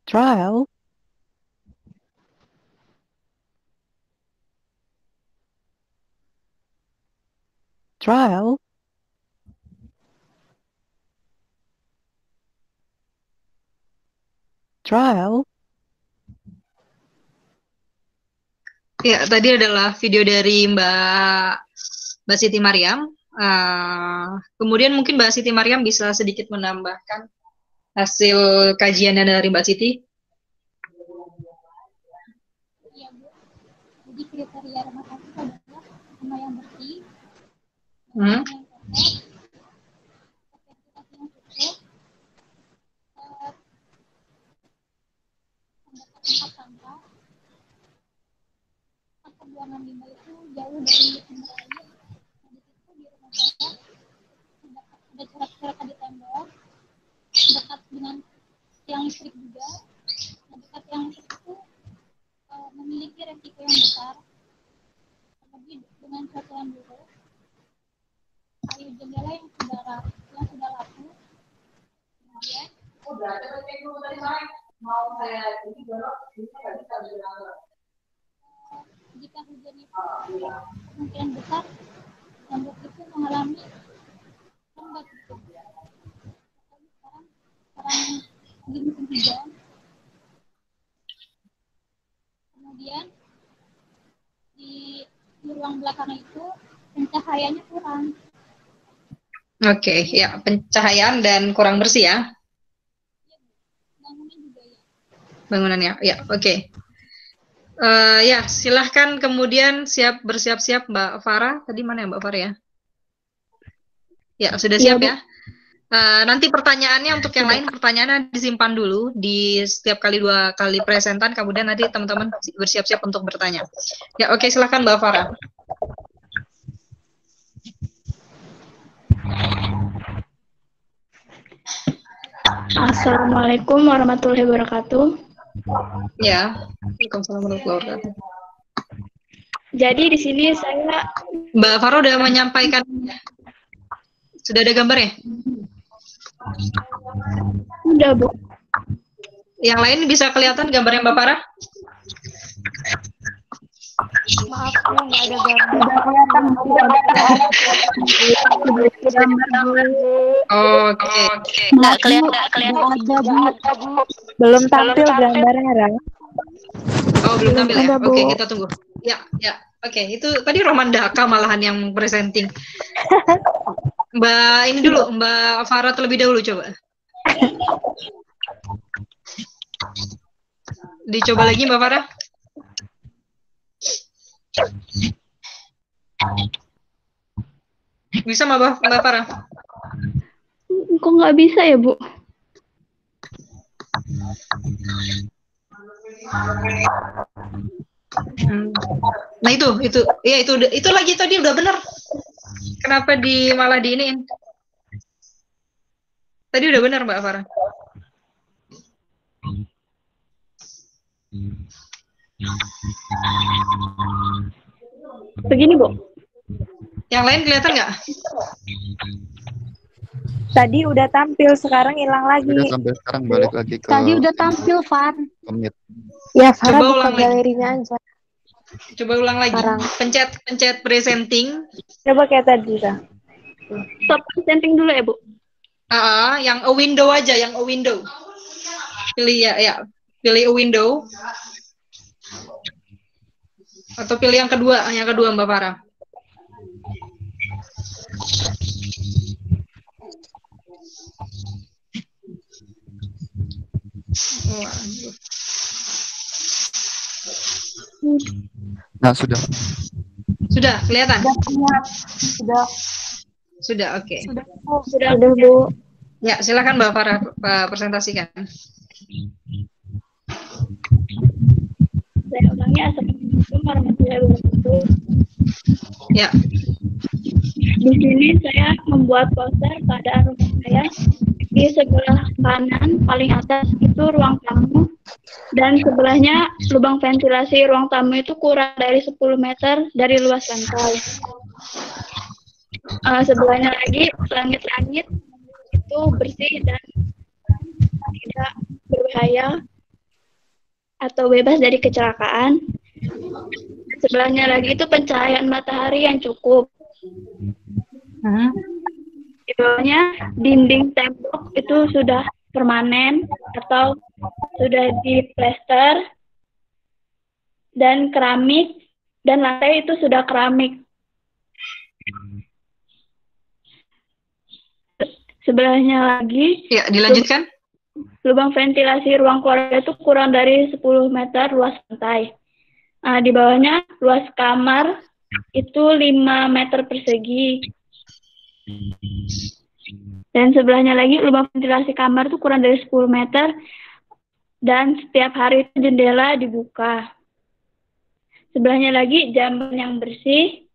Trial. Trial. Trial. Ya, tadi adalah video dari Mbak Siti Mariam. Kemudian mungkin Mbak Siti Mariam bisa sedikit menambahkan hasil kajiannya dari Mbak Siti. Iya, Bu. Jadi kriteria rumah sakit adalah rumah yang bersih, yang kompleks, fasilitas yang cukup, terdapat tempat sampah, pembuangan limbah itu jauh dari sumber air. Nah, di situ di rumah saya ada corak-corak di tembok, dekat dengan tiang listrik juga. Nah, dekat tiang listrik itu memiliki resiko yang besar, terlebih dengan cuaca yang buruk. Kayu jendela yang sudah laku, kemudian jika hujan itu kemungkinan besar tembok itu mengalami lembab gitu. Sekarang lagi musim hujan. Kemudian di ruang belakang itu pencahayaannya kurang. Oke, ya, pencahayaan dan kurang bersih ya. Bangunan juga ya. Bangunannya, ya, oke. Ya, silahkan kemudian bersiap-siap Mbak Farah. Tadi mana ya Mbak Farah ya? Ya, sudah siap ya. Nanti pertanyaannya untuk yang lain, pertanyaannya disimpan dulu di setiap kali 2 kali presentan, kemudian nanti teman-teman bersiap-siap untuk bertanya. Ya, oke, silahkan Mbak Farah. Assalamualaikum warahmatullahi wabarakatuh. Ya, Waalaikumsalam warahmatullahi wabarakatuh. Jadi di sini saya Mbak Farah udah menyampaikan, sudah ada gambarnya? Udah, Bu. Yang lain bisa kelihatan gambarnya Mbak Farah? Maaf, Bu, nggak ada gambar. Sudah kelihatan, Oke. Nggak kelihatan. Belum tampil gambarnya, Ra. Oh, belum tampil ya? Ada, Bu. Oke, kita tunggu. Ya. Oke, itu tadi Roman Daka malahan yang presenting. Mbak ini dulu, Mbak Farah terlebih dahulu coba. Dicoba lagi Mbak Farah. Bisa Mbak Farah? Kok nggak bisa ya, Bu? Nah itu lagi tadi udah bener. Kenapa malah diiniin? Tadi udah benar Mbak Farah. Begini, Bu. Yang lain kelihatan nggak? Tadi udah tampil, sekarang hilang lagi. Udah sampai sekarang balik lagi ke Tadi udah tampil, Far. Commit. Ya, Farah Coba buka ulang lagi. galerinya aja. Coba ulang lagi. Sekarang. Pencet presenting. Coba kayak tadi, Kak. Stop presenting dulu ya, Bu. Yang a window aja, yang a window. Pilih ya. Pilih a window. Atau pilih yang kedua Mbak Farah. Nah, sudah. Sudah kelihatan? Sudah. Oke. Sudah, Bu. Ya, silakan Mbak Farah presentasikan. Saya ulangi, Assalamualaikum warahmatullahi wabarakatuh. Ya. Di sini saya membuat poster keadaan rumah saya. Di sebelah kanan paling atas itu ruang tamu, dan sebelahnya lubang ventilasi ruang tamu itu kurang dari 10 meter dari luas lantai. Sebelahnya lagi langit-langit itu bersih dan tidak berbahaya atau bebas dari kecelakaan. Sebelahnya lagi itu pencahayaan matahari yang cukup. Di bawahnya dinding tembok itu sudah permanen atau sudah diplester, dan keramik, dan lantai itu sudah keramik. Sebelahnya lagi, ya, dilanjutkan. Lubang ventilasi ruang keluarga itu kurang dari 10 meter luas lantai. Di bawahnya luas kamar itu 5 meter persegi. Dan sebelahnya lagi lubang ventilasi kamar itu kurang dari 10 meter, dan setiap hari itu jendela dibuka. Sebelahnya lagi jamban yang bersih.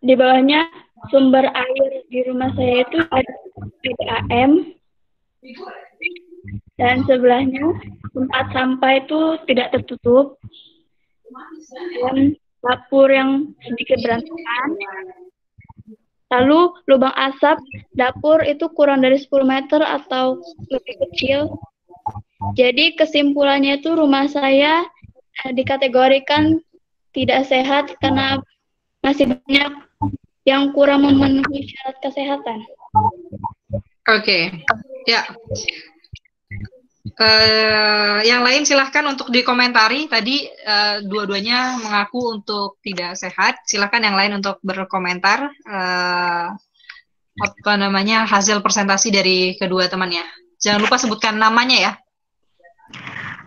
Di bawahnya sumber air di rumah saya itu ada PDAM. Dan sebelahnya tempat sampah itu tidak tertutup. Dan dapur yang sedikit berantakan. Lalu lubang asap dapur itu kurang dari 10 meter atau lebih kecil. Jadi kesimpulannya itu rumah saya dikategorikan tidak sehat karena masih banyak yang kurang memenuhi syarat kesehatan. Oke. Ya. Yang lain silahkan untuk dikomentari. Tadi dua-duanya mengaku untuk tidak sehat. Silahkan yang lain untuk berkomentar hasil presentasi dari kedua temannya. Jangan lupa sebutkan namanya ya.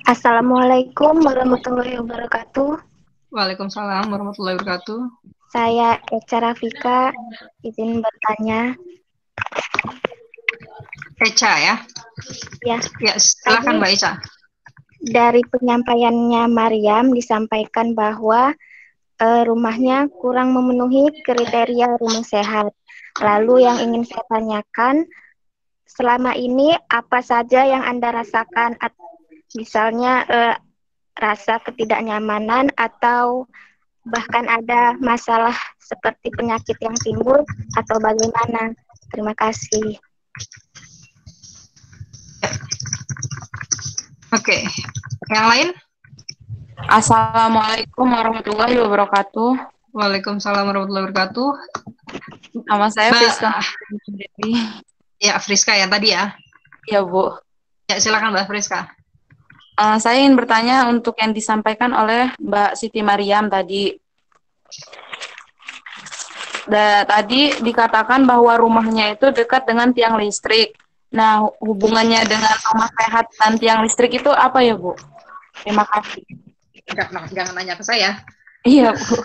Assalamualaikum warahmatullahi wabarakatuh. Waalaikumsalam warahmatullahi wabarakatuh. Saya Eca Rafika, izin bertanya. Eca ya? Ya. Ya, silakan Mbak Eca. Dari penyampaiannya Mariam disampaikan bahwa rumahnya kurang memenuhi kriteria rumah sehat. Lalu yang ingin saya tanyakan, selama ini apa saja yang Anda rasakan? Misalnya rasa ketidaknyamanan atau bahkan ada masalah seperti penyakit yang timbul atau bagaimana? Terima kasih. Oke, yang lain? Assalamualaikum warahmatullahi wabarakatuh. Waalaikumsalam warahmatullahi wabarakatuh. Nama saya Friska. Ya, Friska ya tadi ya? Ya, Bu. Ya, silakan Mbak Friska. Saya ingin bertanya untuk yang disampaikan oleh Mbak Siti Mariam tadi. Tadi dikatakan bahwa rumahnya itu dekat dengan tiang listrik. Nah, hubungannya dengan rumah sehat dan tiang listrik itu apa ya, Bu? Terima kasih. Jangan nanya ke saya. Iya, Bu.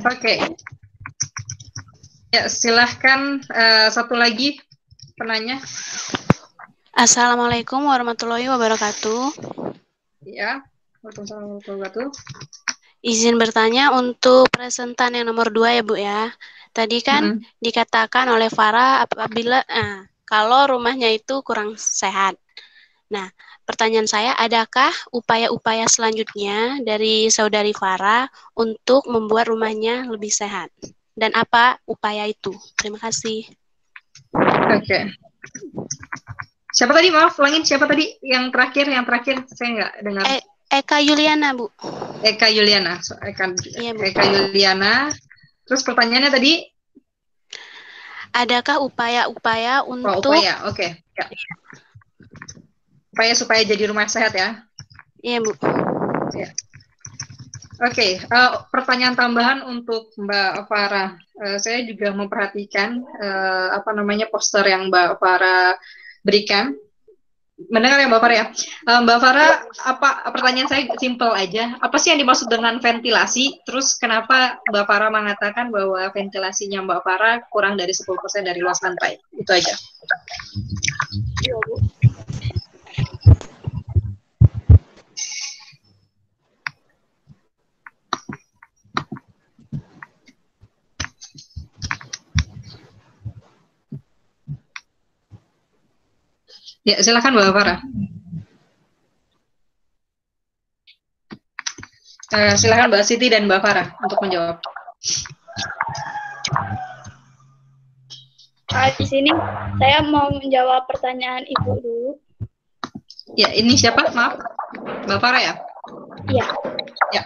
Oke. Ya, silahkan satu lagi penanya. Assalamualaikum warahmatullahi wabarakatuh. Ya, waalaikumsalam warahmatullahi wabarakatuh. Izin bertanya untuk presentan yang nomor 2 ya, Bu ya. Tadi kan dikatakan oleh Farah apabila kalau rumahnya itu kurang sehat. Nah, pertanyaan saya, adakah upaya-upaya selanjutnya dari Saudari Farah untuk membuat rumahnya lebih sehat? Dan apa upaya itu? Terima kasih. Oke. Siapa tadi? Maaf, ulangin siapa tadi? Yang terakhir saya nggak dengar. Eka Yuliana, Bu. Eka Yuliana. Iya, Bu. Eka Yuliana. Terus pertanyaannya tadi? Adakah upaya-upaya untuk... upaya, oke. Ya. Upaya supaya jadi rumah sehat ya? Iya, Bu. Ya. Oke, pertanyaan tambahan untuk Mbak Farah. Saya juga memperhatikan poster yang Mbak Farah berikan. Mendengar ya Mbak Farah ya? Mbak Farah, pertanyaan saya simpel aja. Apa sih yang dimaksud dengan ventilasi? Terus kenapa Mbak Farah mengatakan bahwa ventilasinya Mbak Farah kurang dari 10% dari luas lantai? Itu aja. Iya, Bu. Ya, silakan Mbak Farah. Silakan Mbak Siti dan Mbak Farah untuk menjawab. Di sini saya mau menjawab pertanyaan Ibu dulu. Ya, ini siapa? Maaf, Mbak Farah ya? Iya. Ya.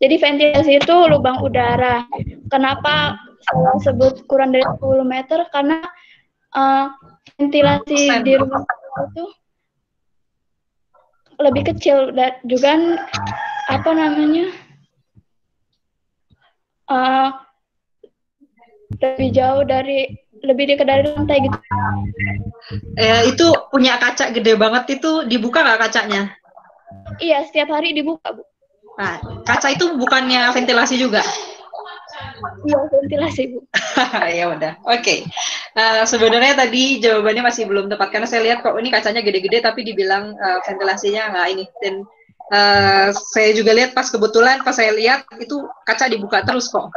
Jadi ventilasi itu lubang udara. Kenapa saya sebut kurang dari 10 meter? Karena ventilasi di rumah itu lebih kecil dan juga lebih dekat dari lantai gitu. Itu punya kaca gede banget, itu dibuka nggak kacanya? Iya, setiap hari dibuka, Bu. Nah, kaca itu bukannya ventilasi juga? Iya, ventilasi, Bu. Ya udah, oke. Sebenarnya tadi jawabannya masih belum tepat karena saya lihat kok ini kacanya gede-gede tapi dibilang ventilasinya nggak ini. Dan saya juga lihat pas saya lihat itu kaca dibuka terus kok.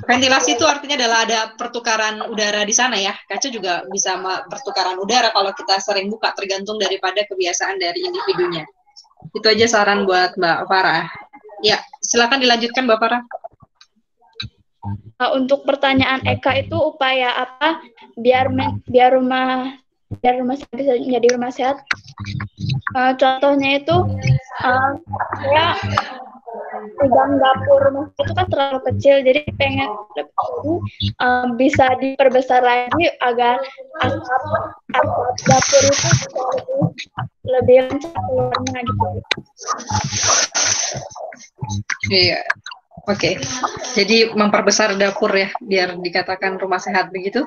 Ventilasi itu artinya adalah ada pertukaran udara di sana ya. Kaca juga bisa pertukaran udara kalau kita sering buka, tergantung daripada kebiasaan dari individunya. Itu aja saran buat Mbak Farah. Ya, silakan dilanjutkan Mbak Farah. Untuk pertanyaan Eka itu upaya apa biar rumah sehat bisa menjadi rumah sehat? Contohnya itu saya pegang dapur rumah itu kan terlalu kecil, jadi pengen bisa diperbesar lagi agar asap dapur itu lebih lancar keluarnya gitu. Iya, oke. Jadi memperbesar dapur ya, biar dikatakan rumah sehat begitu?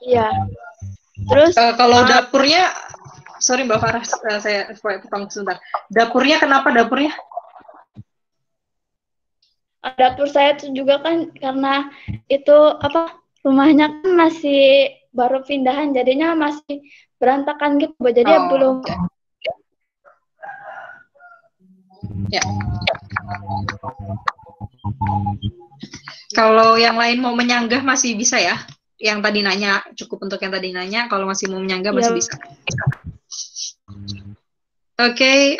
Iya. Terus kalau dapurnya, sorry Mbak Farah, saya potong sebentar. Dapurnya kenapa dapurnya? Dapur saya itu juga kan karena itu rumahnya kan masih baru pindahan, jadinya masih berantakan gitu, jadi belum. Ya. Kalau yang lain mau menyanggah masih bisa ya? Yang tadi nanya, cukup untuk yang tadi nanya, kalau masih mau menyanggah masih bisa. Oke,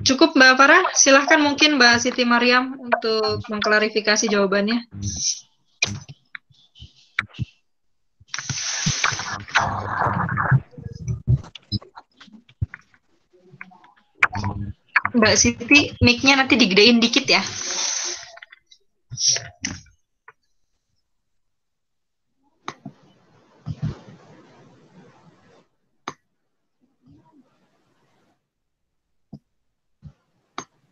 cukup Mbak Farah, silahkan mungkin Mbak Siti Mariam untuk mengklarifikasi jawabannya. Mbak Siti, mic-nya nanti digedein dikit ya.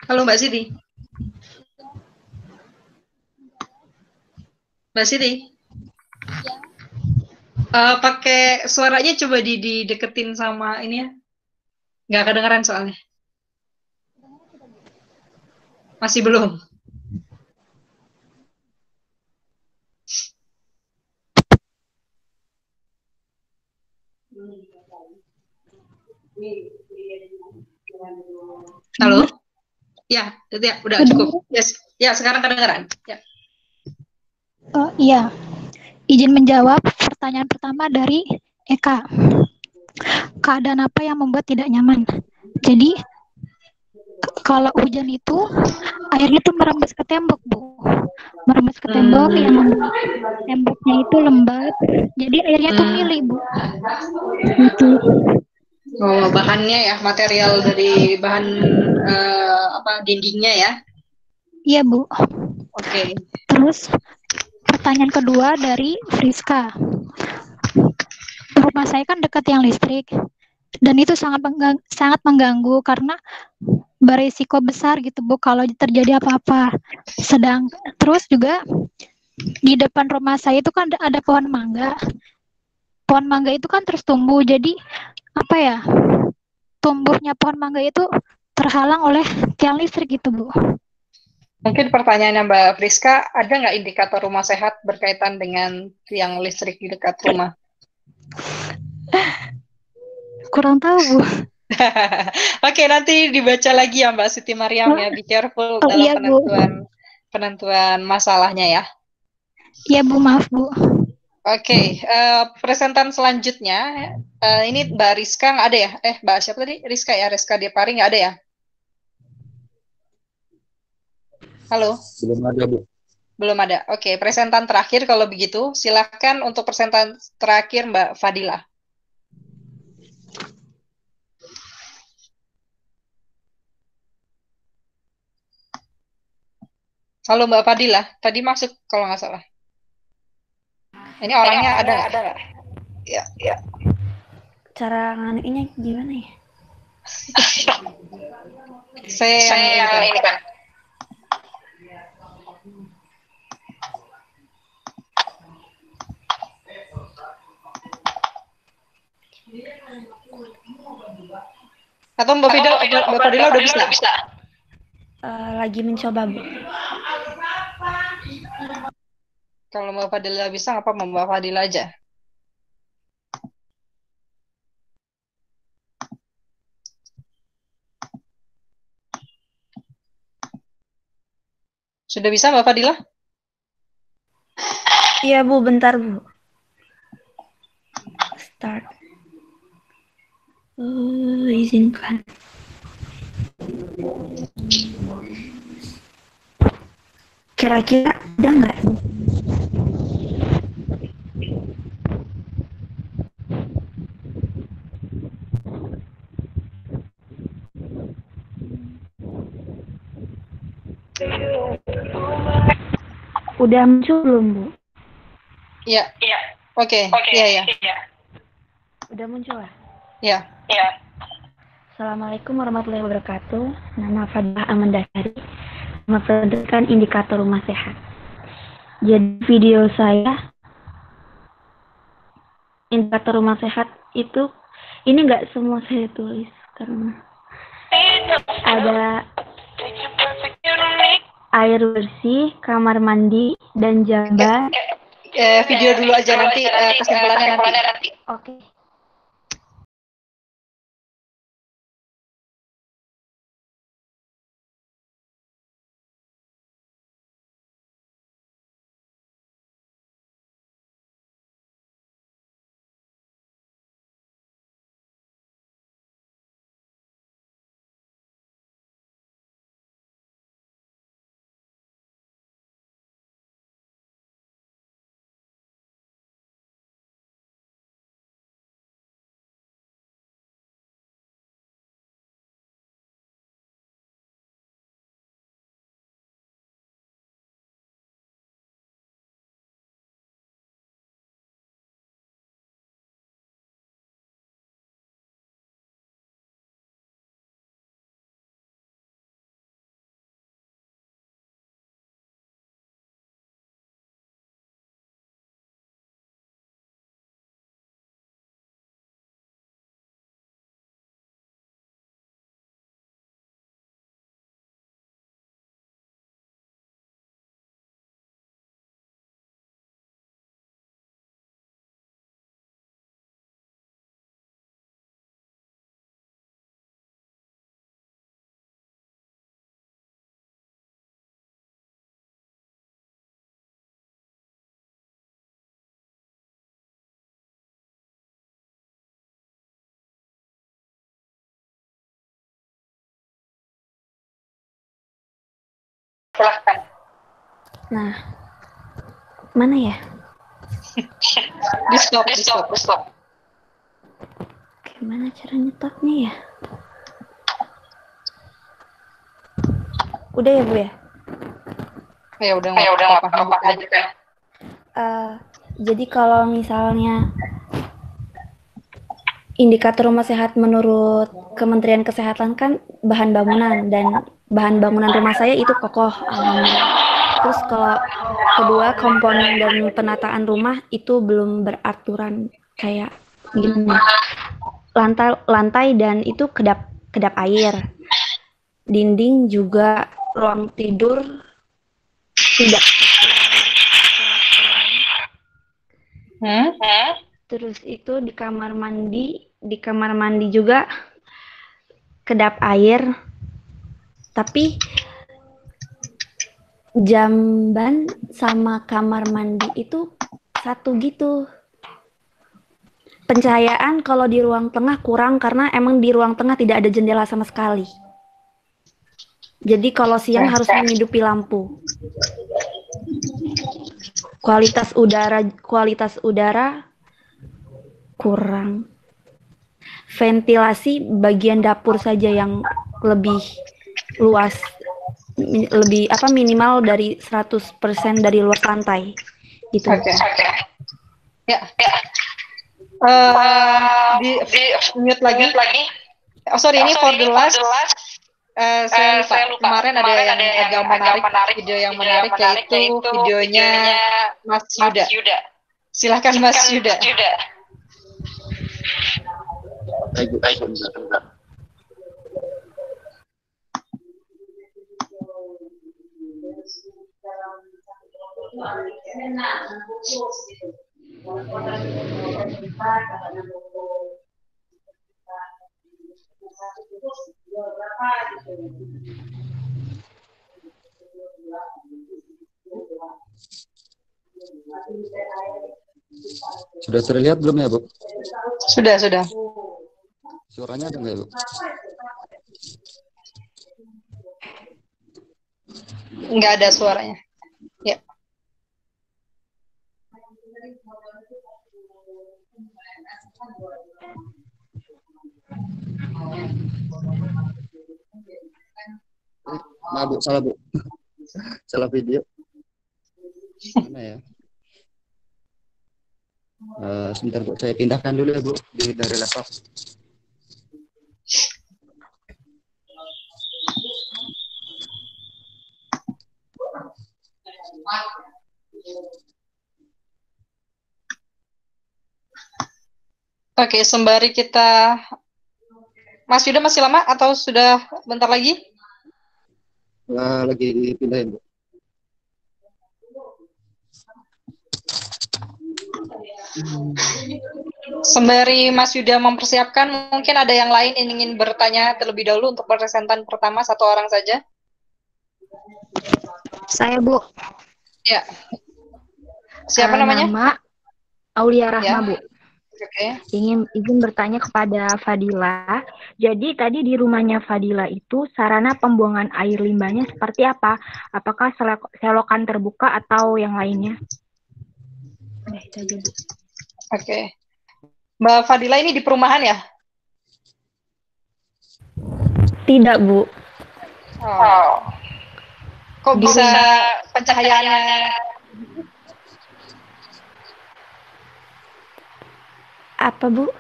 Halo Mbak Siti. Mbak Siti. Pakai suaranya coba dideketin sama ini ya. Nggak kedengeran soalnya. Masih belum. Halo? Ya, udah cukup. Yes. Ya, sekarang kedengeran. Ya. Iya, izin menjawab pertanyaan pertama dari Eka. Keadaan apa yang membuat tidak nyaman? Jadi, kalau hujan itu airnya tuh merembes ke tembok, Bu. Merembes ke tembok yang membuat temboknya itu lembab. Jadi airnya tuh milih, Bu. Gitu. Oh, bahannya ya, material dari bahan dindingnya ya. Iya, Bu. Oke. Terus pertanyaan kedua dari Friska. Rumah saya kan dekat yang listrik dan itu sangat mengganggu karena berisiko besar gitu, Bu, kalau terjadi apa-apa. Terus juga di depan rumah saya itu kan ada pohon mangga. Pohon mangga itu kan terus tumbuh, jadi apa ya? Tumbuhnya pohon mangga itu terhalang oleh tiang listrik gitu, Bu. Mungkin pertanyaannya Mbak Friska, ada nggak indikator rumah sehat berkaitan dengan tiang listrik di dekat rumah? Kurang tahu, Bu. Oke, nanti dibaca lagi ya Mbak Siti Mariam ya. Be careful dalam iya, Bu. penentuan masalahnya ya. Iya, Bu, maaf, Bu. Oke, presentan selanjutnya ini Mbak Rizka nggak ada ya? Mbak siapa tadi? Rizka ya, Rizka Depari nggak ada ya? Halo? Belum ada, Bu. Belum ada. Oke, presentan terakhir kalau begitu. Silakan untuk presentan terakhir Mbak Fadila. Halo Mbak Fadila, tadi masuk kalau nggak salah. Ini orangnya ada nggak? Ya, ya. Cara nganuinnya gimana ya? Saya yang ini kan. Atau Mbak Fadila udah bisa? Lagi mencoba, Bu. Kalau Mbak Fadila bisa, apa Mbak Fadila aja? Sudah bisa Mbak Fadila? Iya, Bu, bentar, Bu. Start. Izinkan. Kira-kira ada nggak? Udah muncul belum, Bu? Iya. Oke. Iya. Udah muncul ya? Iya. Assalamualaikum warahmatullahi wabarakatuh. Nama Fadilah Amandasari, memperkenalkan indikator rumah sehat. Jadi video saya indikator rumah sehat itu ini nggak semua saya tulis karena ada air bersih, kamar mandi, dan jamban. Video dulu aja nanti kesimpulannya nanti. Oke. Nah, mana ya? Di stop. Gimana cara nyetopnya ya? Udah ya Bu ya? Ya udah nggak apa-apa aja kan. Jadi kalau misalnya indikator rumah sehat menurut Kementerian Kesehatan kan bahan bangunan, dan bahan bangunan rumah saya itu kokoh, alhamdulillah. Terus kalau kedua, komponen dan penataan rumah itu belum beraturan kayak gini. Lantai dan itu kedap air. Dinding juga, ruang tidur tidak. Terus itu di kamar mandi juga kedap air, tapi jamban sama kamar mandi itu satu gitu. Pencahayaan kalau di ruang tengah kurang karena emang di ruang tengah tidak ada jendela sama sekali. Jadi kalau siang harus menghidupi lampu. Kualitas udara kurang. Ventilasi bagian dapur saja yang lebih luas, minimal dari 100% dari luas lantai gitu. Ya. Di mute lagi. Oh sorry, ini for the last. Saya lupa. Kemarin ada yang agak menarik, video yang menarik yaitu videonya Mas Yuda. Silakan Mas Yuda. Sudah terlihat belum ya, Bu? Sudah. Suaranya ada nggak, Bu? Nggak ada suaranya. Ya. Maaf, Bu, salah, Bu. Salah video. Mana ya? Sebentar, Bu, saya pindahkan dulu ya, Bu, dari laptop. Oke, sembari kita... Mas Yuda masih lama atau sudah bentar lagi? Lagi pindahin, Bu. Sembari Mas Yuda mempersiapkan, mungkin ada yang lain yang ingin bertanya terlebih dahulu untuk presentan pertama, satu orang saja. Saya, Bu. Ya. Siapa namanya? Nama Aulia Rahma, Bu. Oke. Izin bertanya kepada Fadila. Jadi tadi di rumahnya Fadila itu sarana pembuangan air limbahnya seperti apa? Apakah selokan terbuka atau yang lainnya? Itu aja, Bu. Oke. Mbak Fadila ini di perumahan ya? Tidak, Bu. Oh. Kok bisa pencahayaannya? Apa, Bu?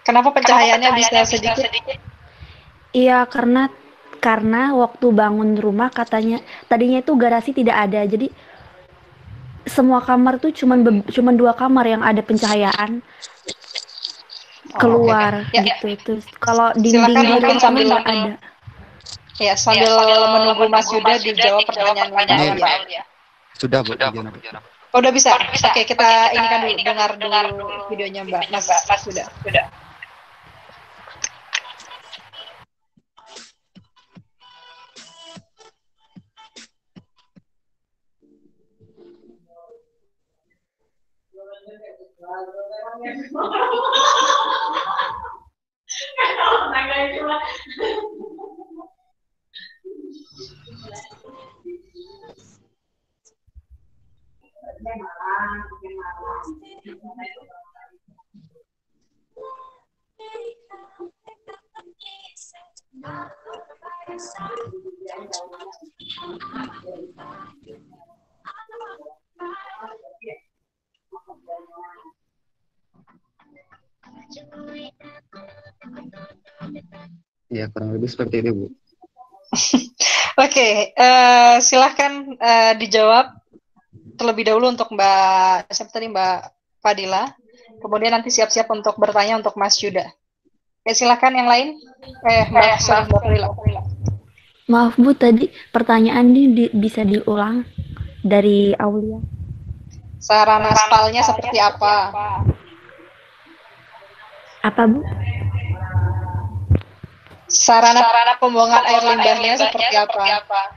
Kenapa pencahayaannya bisa sedikit? Iya, karena waktu bangun rumah tadinya itu garasi tidak ada. Jadi semua kamar tuh cuman 2 kamar yang ada pencahayaan keluar gitu. Itu kalau dinding di rumah sambil ada. Ya, sambil menunggu Mas Yuda dijawab pertanyaan ya. Sudah, Bu. Oh, udah bisa. Oke, kita ini kan dulu dengar dulu videonya Mbak Mas Yuda. Ya, kurang lebih seperti itu, Bu. Oke, silahkan dijawab terlebih dahulu untuk Mbak, siapa tadi, Mbak Fadila. Kemudian nanti siap-siap untuk bertanya untuk Mas Yuda. Oke, silahkan yang lain. Mbak Fadila. Maaf Bu, tadi pertanyaan ini bisa diulang dari Aulia. Sarana spalnya seperti apa? Apa Bu? Sarana pembuangan air limbahnya seperti apa?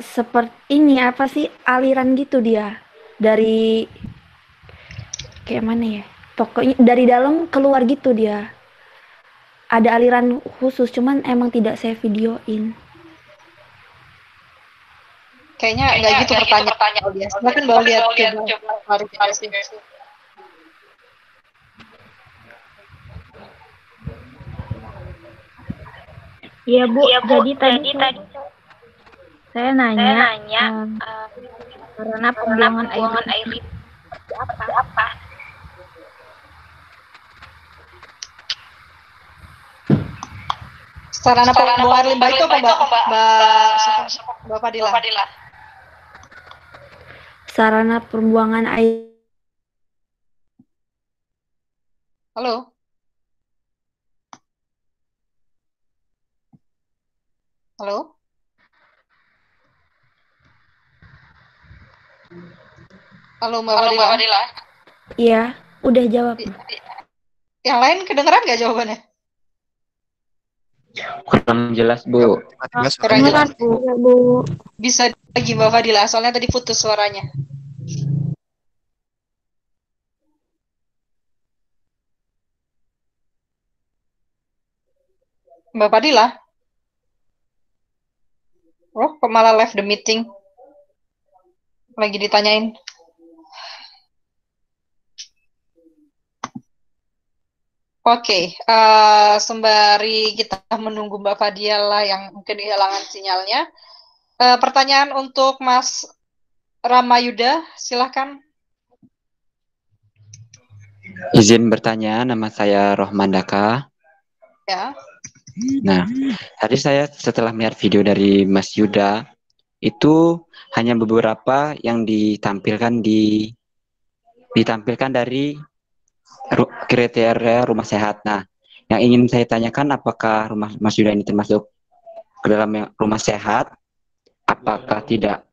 Seperti ini apa sih, aliran gitu dia dari kayak mana ya? Pokoknya dari dalam keluar gitu dia. Ada aliran khusus, cuman emang tidak saya videoin. Kayaknya nggak gitu pertanyaan dia. Silakan bawa lihat coba klarifikasi. Iya Bu, jadi tadi saya nanya, karena pembuangan air seperti apa? Sarana pembuangan air limbah itu apa, Mbak Fadila? Sarana pembuangan air. Halo? Halo? Halo Mbak Fadila? Iya, udah jawab. Yang lain kedengeran nggak jawabannya? Kurang jelas, Bu. Kurang jelas, Bu. Bisa lagi Mbak Fadila, soalnya tadi putus suaranya. Mbak Fadila? Oh, kok malah left the meeting? Lagi ditanyain. Oke, sembari kita menunggu Mbak Fadila yang mungkin kehilangan sinyalnya, pertanyaan untuk Mas Ramayuda, silahkan. Izin bertanya, nama saya Rohman Daka. Ya. Nah, tadi saya setelah melihat video dari Mas Yuda, itu hanya beberapa yang ditampilkan dari kriteria rumah sehat. Nah, yang ingin saya tanyakan, apakah rumah Mas Yuda ini termasuk ke dalam rumah sehat? Apakah tidak?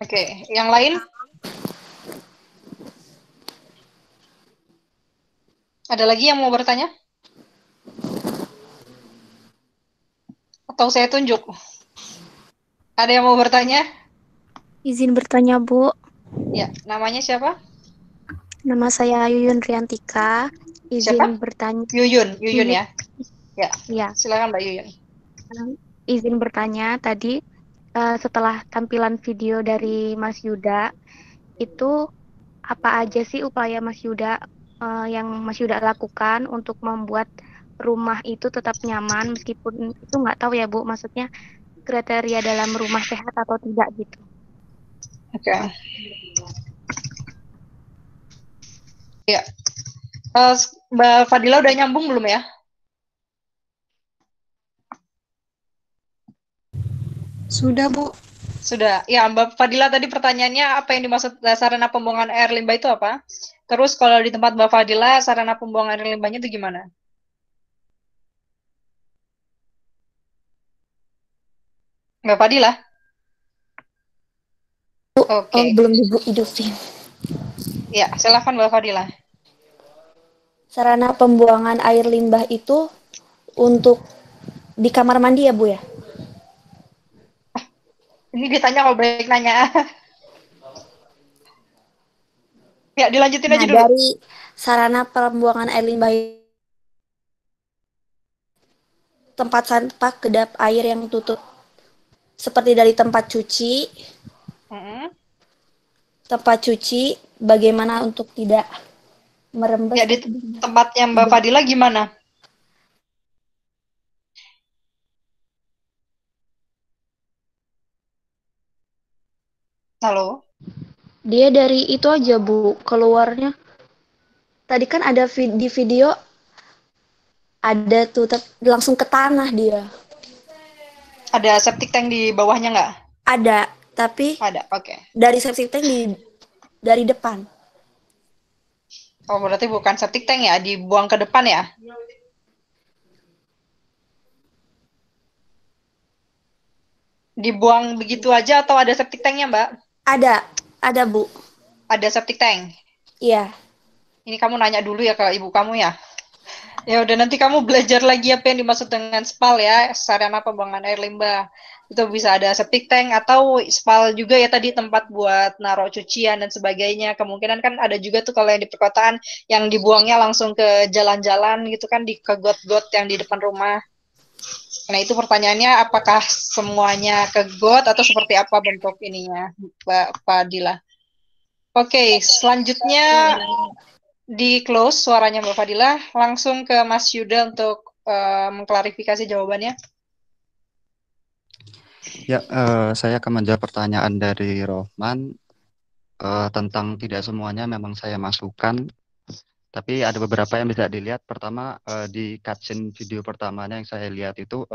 Oke, yang lain? Ada lagi yang mau bertanya? Atau saya tunjuk? Ada yang mau bertanya? Izin bertanya, Bu. Ya, namanya siapa? Nama saya Yuyun Riantika. Izin Siapa? bertanya. Yuyun ya? Ya, Ya. silakan Mbak Yuyun. Izin bertanya tadi, setelah tampilan video dari Mas Yuda, itu apa aja sih upaya Mas Yuda yang Mas Yuda lakukan untuk membuat rumah itu tetap nyaman, meskipun itu nggak tahu ya Bu, maksudnya kriteria dalam rumah sehat atau tidak gitu. Oke. Ya. Mbak Fadila udah nyambung belum ya? Sudah, Bu. Sudah. Ya, Mbak Fadila tadi pertanyaannya apa yang dimaksud sarana pembuangan air limbah itu apa? Terus kalau di tempat Mbak Fadila sarana pembuangan air limbahnya itu gimana? Mbak Fadila? Oke. Oh, belum hidupin. Ya, silakan Mbak Fadila. Sarana pembuangan air limbah itu untuk di kamar mandi ya, Bu ya? Ini ditanya kalau baik nanya. Ya, dilanjutin aja dulu. Dari sarana pembuangan air limbah tempat sampah, kedap air yang tutup. Seperti dari tempat cuci, tempat cuci, bagaimana untuk tidak merembes. Ya, di tempatnya Mbak Fadila gimana? Halo? Dia dari itu aja, Bu, keluarnya. Tadi kan ada di video, ada tuh langsung ke tanah dia. Ada septic tank di bawahnya nggak? Ada, tapi ada, oke. Dari septic tank dari depan. Oh, berarti bukan septic tank ya, dibuang ke depan ya? Dibuang begitu aja atau ada septic tanknya, Mbak? Ada Bu. Ada septic tank? Iya. Ini kamu nanya dulu ya ke ibu kamu ya? Ya udah, nanti kamu belajar lagi apa yang dimaksud dengan SPAL ya, sarana pembuangan air limbah. Itu bisa ada septic tank atau SPAL juga ya, tadi tempat buat naruh cucian dan sebagainya. Kemungkinan kan ada juga tuh kalau yang di perkotaan yang dibuangnya langsung ke jalan-jalan gitu kan, ke got-got yang di depan rumah. Nah, itu pertanyaannya, apakah semuanya ke got atau seperti apa bentuk ininya, Mbak Fadila? Oke, selanjutnya di close suaranya Mbak Fadila, langsung ke Mas Yuda untuk mengklarifikasi jawabannya. Ya, saya akan menjawab pertanyaan dari Rohman tentang tidak semuanya memang saya masukkan, tapi ada beberapa yang bisa dilihat. Pertama, di cutscene video pertamanya yang saya lihat itu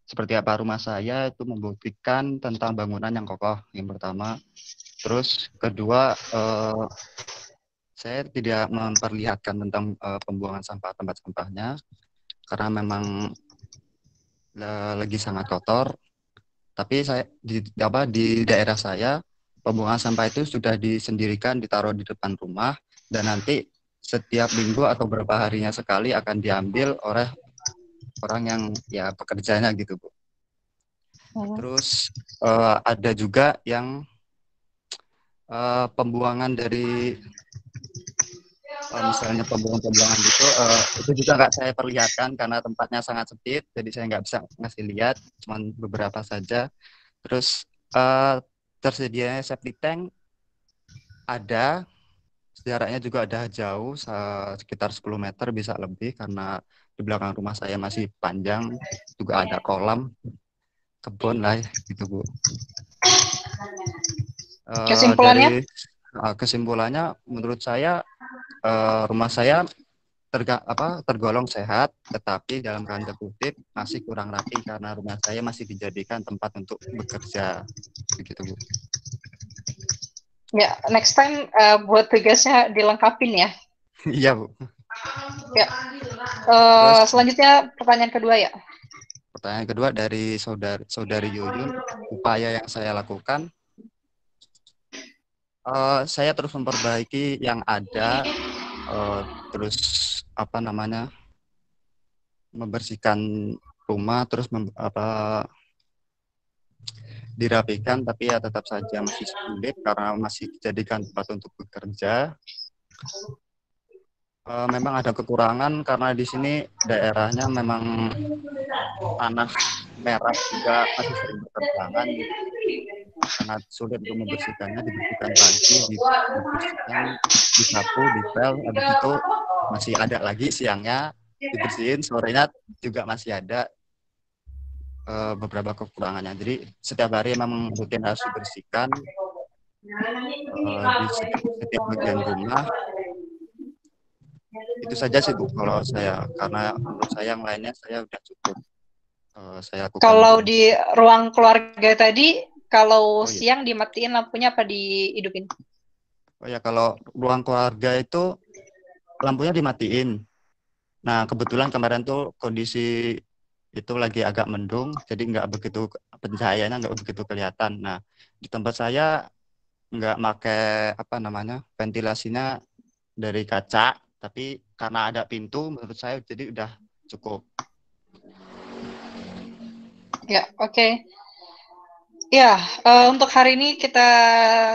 seperti apa rumah saya itu membuktikan tentang bangunan yang kokoh, yang pertama. Terus kedua, saya tidak memperlihatkan tentang pembuangan sampah, tempat sampahnya, karena memang lagi sangat kotor. Tapi saya di daerah saya pembuangan sampah itu sudah disendirikan, ditaruh di depan rumah, dan nanti setiap minggu atau beberapa harinya sekali akan diambil oleh orang yang ya pekerjanya gitu, Bu. Terus ada juga yang pembuangan dari misalnya pembuangan gitu, itu juga nggak saya perlihatkan karena tempatnya sangat sempit, jadi saya nggak bisa ngasih lihat, cuma beberapa saja. Terus tersedianya septic tank ada, jaraknya juga ada jauh, sekitar 10 meter bisa lebih, karena di belakang rumah saya masih panjang, juga ada kolam, kebun lah gitu, Bu. Kesimpulannya? Kesimpulannya menurut saya rumah saya tergolong sehat, tetapi dalam tanda kutip masih kurang rapi karena rumah saya masih dijadikan tempat untuk bekerja, begitu, Bu. Ya, next time buat tugasnya dilengkapin ya. Iya, Bu. Ya. Selanjutnya pertanyaan kedua ya. Pertanyaan kedua dari saudari Yuyun, upaya yang saya lakukan, saya terus memperbaiki yang ada, terus membersihkan rumah, terus dirapikan, tapi ya tetap saja masih sulit karena masih dijadikan tempat untuk bekerja. Memang ada kekurangan karena di sini daerahnya memang tanah merah juga masih sering berterbangan, sangat sulit untuk membersihkannya. Dibersihkan pagi, dibersihkan, disapu, dipel, habis itu masih ada lagi siangnya dibersihin, sorenya juga masih ada beberapa kekurangannya. Jadi setiap hari memang rutin harus dibersihkan di setiap bagian rumah. Itu saja sih, Bu, kalau saya, karena menurut saya yang lainnya saya udah cukup saya lakukan. Kalau di ruang keluarga tadi, kalau siang dimatiin lampunya apa dihidupin? Oh ya, kalau ruang keluarga itu lampunya dimatiin. Nah, kebetulan kemarin tuh kondisi itu lagi agak mendung, jadi nggak begitu, pencahayaannya nggak begitu kelihatan. Nah, di tempat saya nggak pakai ventilasinya dari kaca, tapi karena ada pintu, menurut saya jadi udah cukup. Ya, oke. Ya, untuk hari ini kita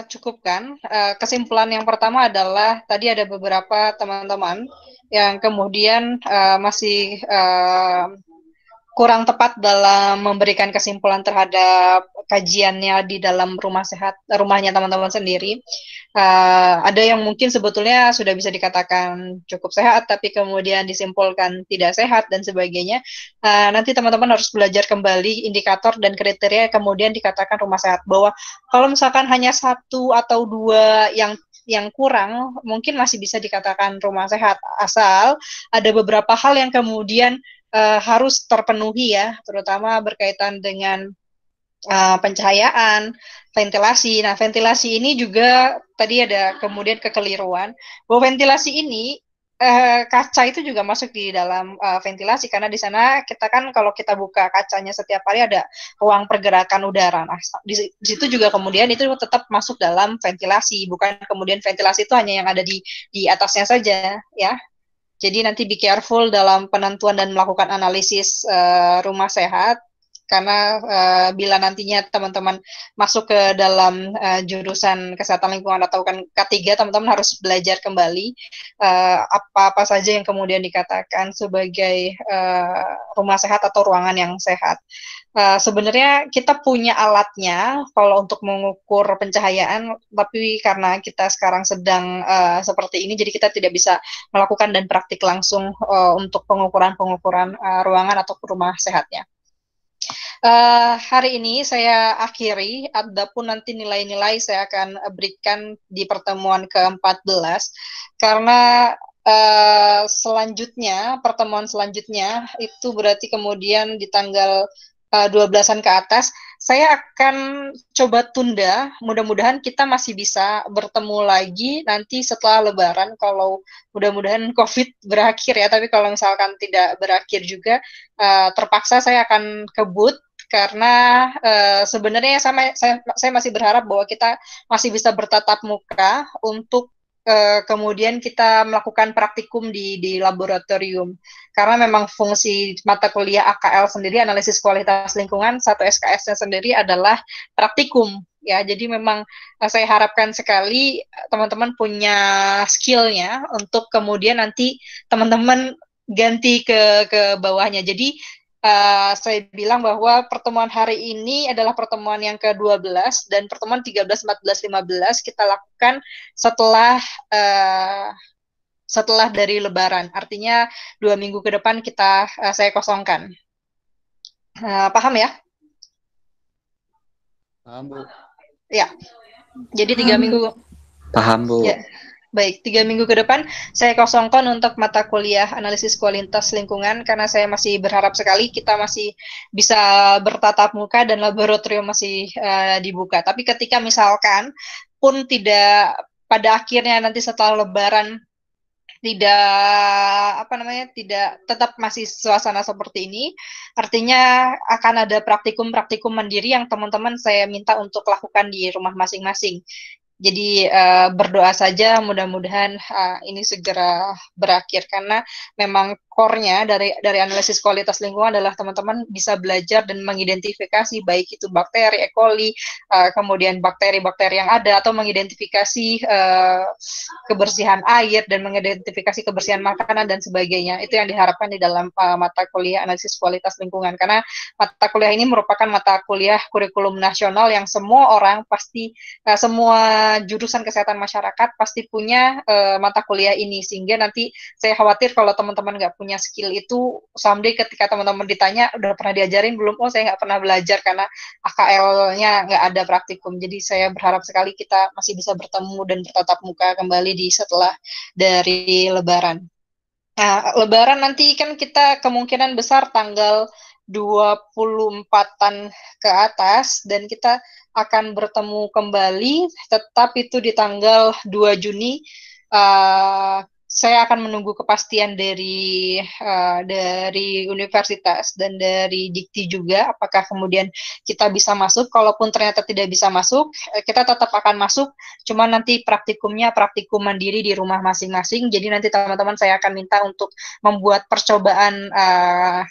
cukupkan. Kesimpulan yang pertama adalah tadi ada beberapa teman-teman yang kemudian masih kurang tepat dalam memberikan kesimpulan terhadap kajiannya di dalam rumahnya teman-teman sendiri. Ada yang mungkin sebetulnya sudah bisa dikatakan cukup sehat, tapi kemudian disimpulkan tidak sehat dan sebagainya. Nanti teman-teman harus belajar kembali indikator dan kriteria kemudian dikatakan rumah sehat. Bahwa kalau misalkan hanya 1 atau 2 yang kurang, mungkin masih bisa dikatakan rumah sehat, asal ada beberapa hal yang kemudian harus terpenuhi ya, terutama berkaitan dengan pencahayaan, ventilasi. Nah, ventilasi ini juga tadi ada kemudian kekeliruan bahwa ventilasi ini kaca itu juga masuk di dalam ventilasi, karena di sana kita kan kalau kita buka kacanya setiap hari ada ruang pergerakan udara. Nah, di situ juga kemudian itu tetap masuk dalam ventilasi, bukan kemudian ventilasi itu hanya yang ada di atasnya saja ya. Jadi nanti be careful dalam penentuan dan melakukan analisis rumah sehat, karena bila nantinya teman-teman masuk ke dalam jurusan kesehatan lingkungan atau kan K3, teman-teman harus belajar kembali apa-apa saja yang kemudian dikatakan sebagai rumah sehat atau ruangan yang sehat. Sebenarnya kita punya alatnya kalau untuk mengukur pencahayaan, tapi karena kita sekarang sedang seperti ini, jadi kita tidak bisa melakukan dan praktik langsung untuk pengukuran ruangan atau rumah sehatnya. Hari ini saya akhiri, adapun nanti nilai-nilai saya akan berikan di pertemuan ke-14, karena pertemuan selanjutnya itu berarti kemudian di tanggal 12-an ke atas, saya akan coba tunda, mudah-mudahan kita masih bisa bertemu lagi nanti setelah Lebaran, kalau mudah-mudahan COVID berakhir ya, tapi kalau misalkan tidak berakhir juga, terpaksa saya akan kebut, karena sebenarnya saya masih berharap bahwa kita masih bisa bertatap muka untuk kemudian kita melakukan praktikum di laboratorium, karena memang fungsi mata kuliah AKL sendiri, analisis kualitas lingkungan, 1 SKS-nya sendiri adalah praktikum ya. Jadi memang saya harapkan sekali teman-teman punya skillnya untuk kemudian nanti teman-teman ganti ke bawahnya. Jadi saya bilang bahwa pertemuan hari ini adalah pertemuan yang ke-12 dan pertemuan 13, 14, 15 kita lakukan setelah dari Lebaran. Artinya 2 minggu ke depan saya kosongkan. Paham ya? Paham, Bu. Ya. Jadi 3 minggu. Paham, Bu. Ya. Baik, 3 minggu ke depan saya kosongkan untuk mata kuliah analisis kualitas lingkungan, karena saya masih berharap sekali kita masih bisa bertatap muka dan laboratorium masih dibuka. Tapi ketika misalkan pun tidak, pada akhirnya nanti setelah Lebaran tidak tetap masih suasana seperti ini, artinya akan ada praktikum mandiri yang teman-teman saya minta untuk lakukan di rumah masing-masing. Jadi berdoa saja mudah-mudahan ini segera berakhir, karena memang core-nya dari analisis kualitas lingkungan adalah teman-teman bisa belajar dan mengidentifikasi baik itu bakteri, E. coli, kemudian bakteri-bakteri yang ada, atau mengidentifikasi kebersihan air dan mengidentifikasi kebersihan makanan dan sebagainya. Itu yang diharapkan di dalam mata kuliah analisis kualitas lingkungan, karena mata kuliah ini merupakan mata kuliah kurikulum nasional yang semua orang pasti semua jurusan kesehatan masyarakat pasti punya mata kuliah ini, sehingga nanti saya khawatir kalau teman-teman nggak punya skill itu, someday ketika teman-teman ditanya udah pernah diajarin belum, oh saya nggak pernah belajar karena AKL-nya nggak ada praktikum. Jadi saya berharap sekali kita masih bisa bertemu dan bertatap muka kembali setelah dari Lebaran. Nah, Lebaran nanti kan kita kemungkinan besar tanggal 24-an ke atas, dan kita akan bertemu kembali, tetap itu di tanggal 2 Juni. Saya akan menunggu kepastian dari universitas dan dari Dikti juga, apakah kemudian kita bisa masuk. Kalaupun ternyata tidak bisa masuk, kita tetap akan masuk, cuma nanti praktikumnya praktikum mandiri di rumah masing-masing. Jadi nanti teman-teman saya akan minta untuk membuat percobaan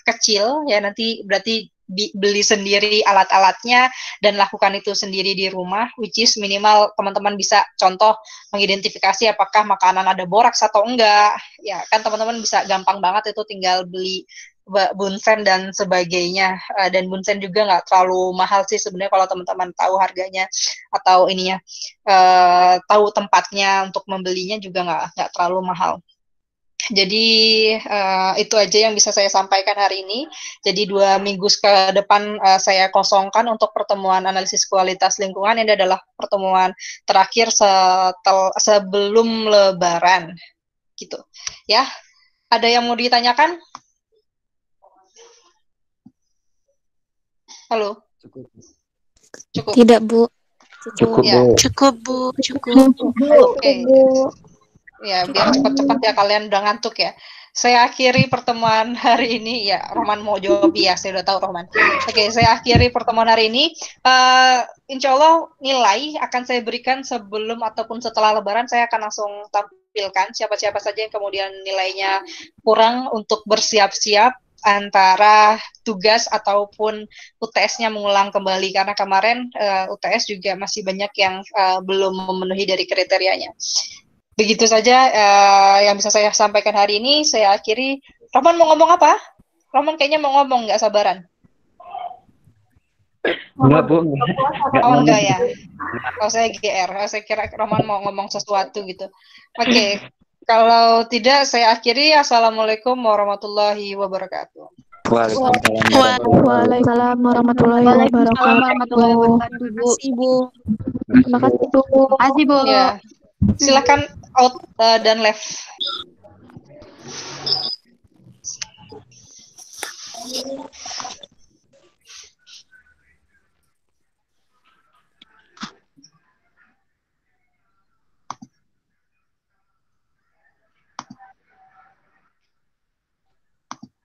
kecil, ya nanti berarti beli sendiri alat-alatnya dan lakukan itu sendiri di rumah, which is minimal teman-teman bisa contoh mengidentifikasi apakah makanan ada boraks atau enggak. Ya kan teman-teman bisa gampang banget itu tinggal beli bunsen dan sebagainya. Dan bunsen juga nggak terlalu mahal sih sebenarnya kalau teman-teman tahu harganya atau ininya, tahu tempatnya untuk membelinya juga nggak terlalu mahal. Jadi itu aja yang bisa saya sampaikan hari ini. Jadi 2 minggu ke depan saya kosongkan untuk pertemuan analisis kualitas lingkungan. Ini adalah pertemuan terakhir sebelum Lebaran, gitu. Ya, ada yang mau ditanyakan? Halo. Cukup. Tidak, Bu. Cukup, Ya. Bu. Cukup, Bu. Cukup. Oke. Ya, biar cepat-cepat ya, kalian udah ngantuk ya. Saya akhiri pertemuan hari ini. Ya, Rohman mau jawab ya, saya udah tahu Rohman. Oke, saya akhiri pertemuan hari ini. Insya Allah nilai akan saya berikan sebelum ataupun setelah Lebaran. Saya akan langsung tampilkan siapa-siapa saja yang kemudian nilainya kurang untuk bersiap-siap antara tugas ataupun UTS-nya mengulang kembali. Karena kemarin UTS juga masih banyak yang belum memenuhi dari kriterianya. Begitu saja yang bisa saya sampaikan hari ini. Saya akhiri. Roman mau ngomong apa? Roman kayaknya mau ngomong, nggak sabaran. Enggak, Bu. Oh, enggak ya. Oh, saya GR. Saya kira Roman mau ngomong sesuatu gitu. Oke. Kalau tidak, saya akhiri. Assalamualaikum warahmatullahi wabarakatuh. Waalaikumsalam warahmatullahi wabarakatuh. Terima kasih, Bu. Terima kasih, Bu. Terima kasih, Bu. Ya. Silakan out dan left.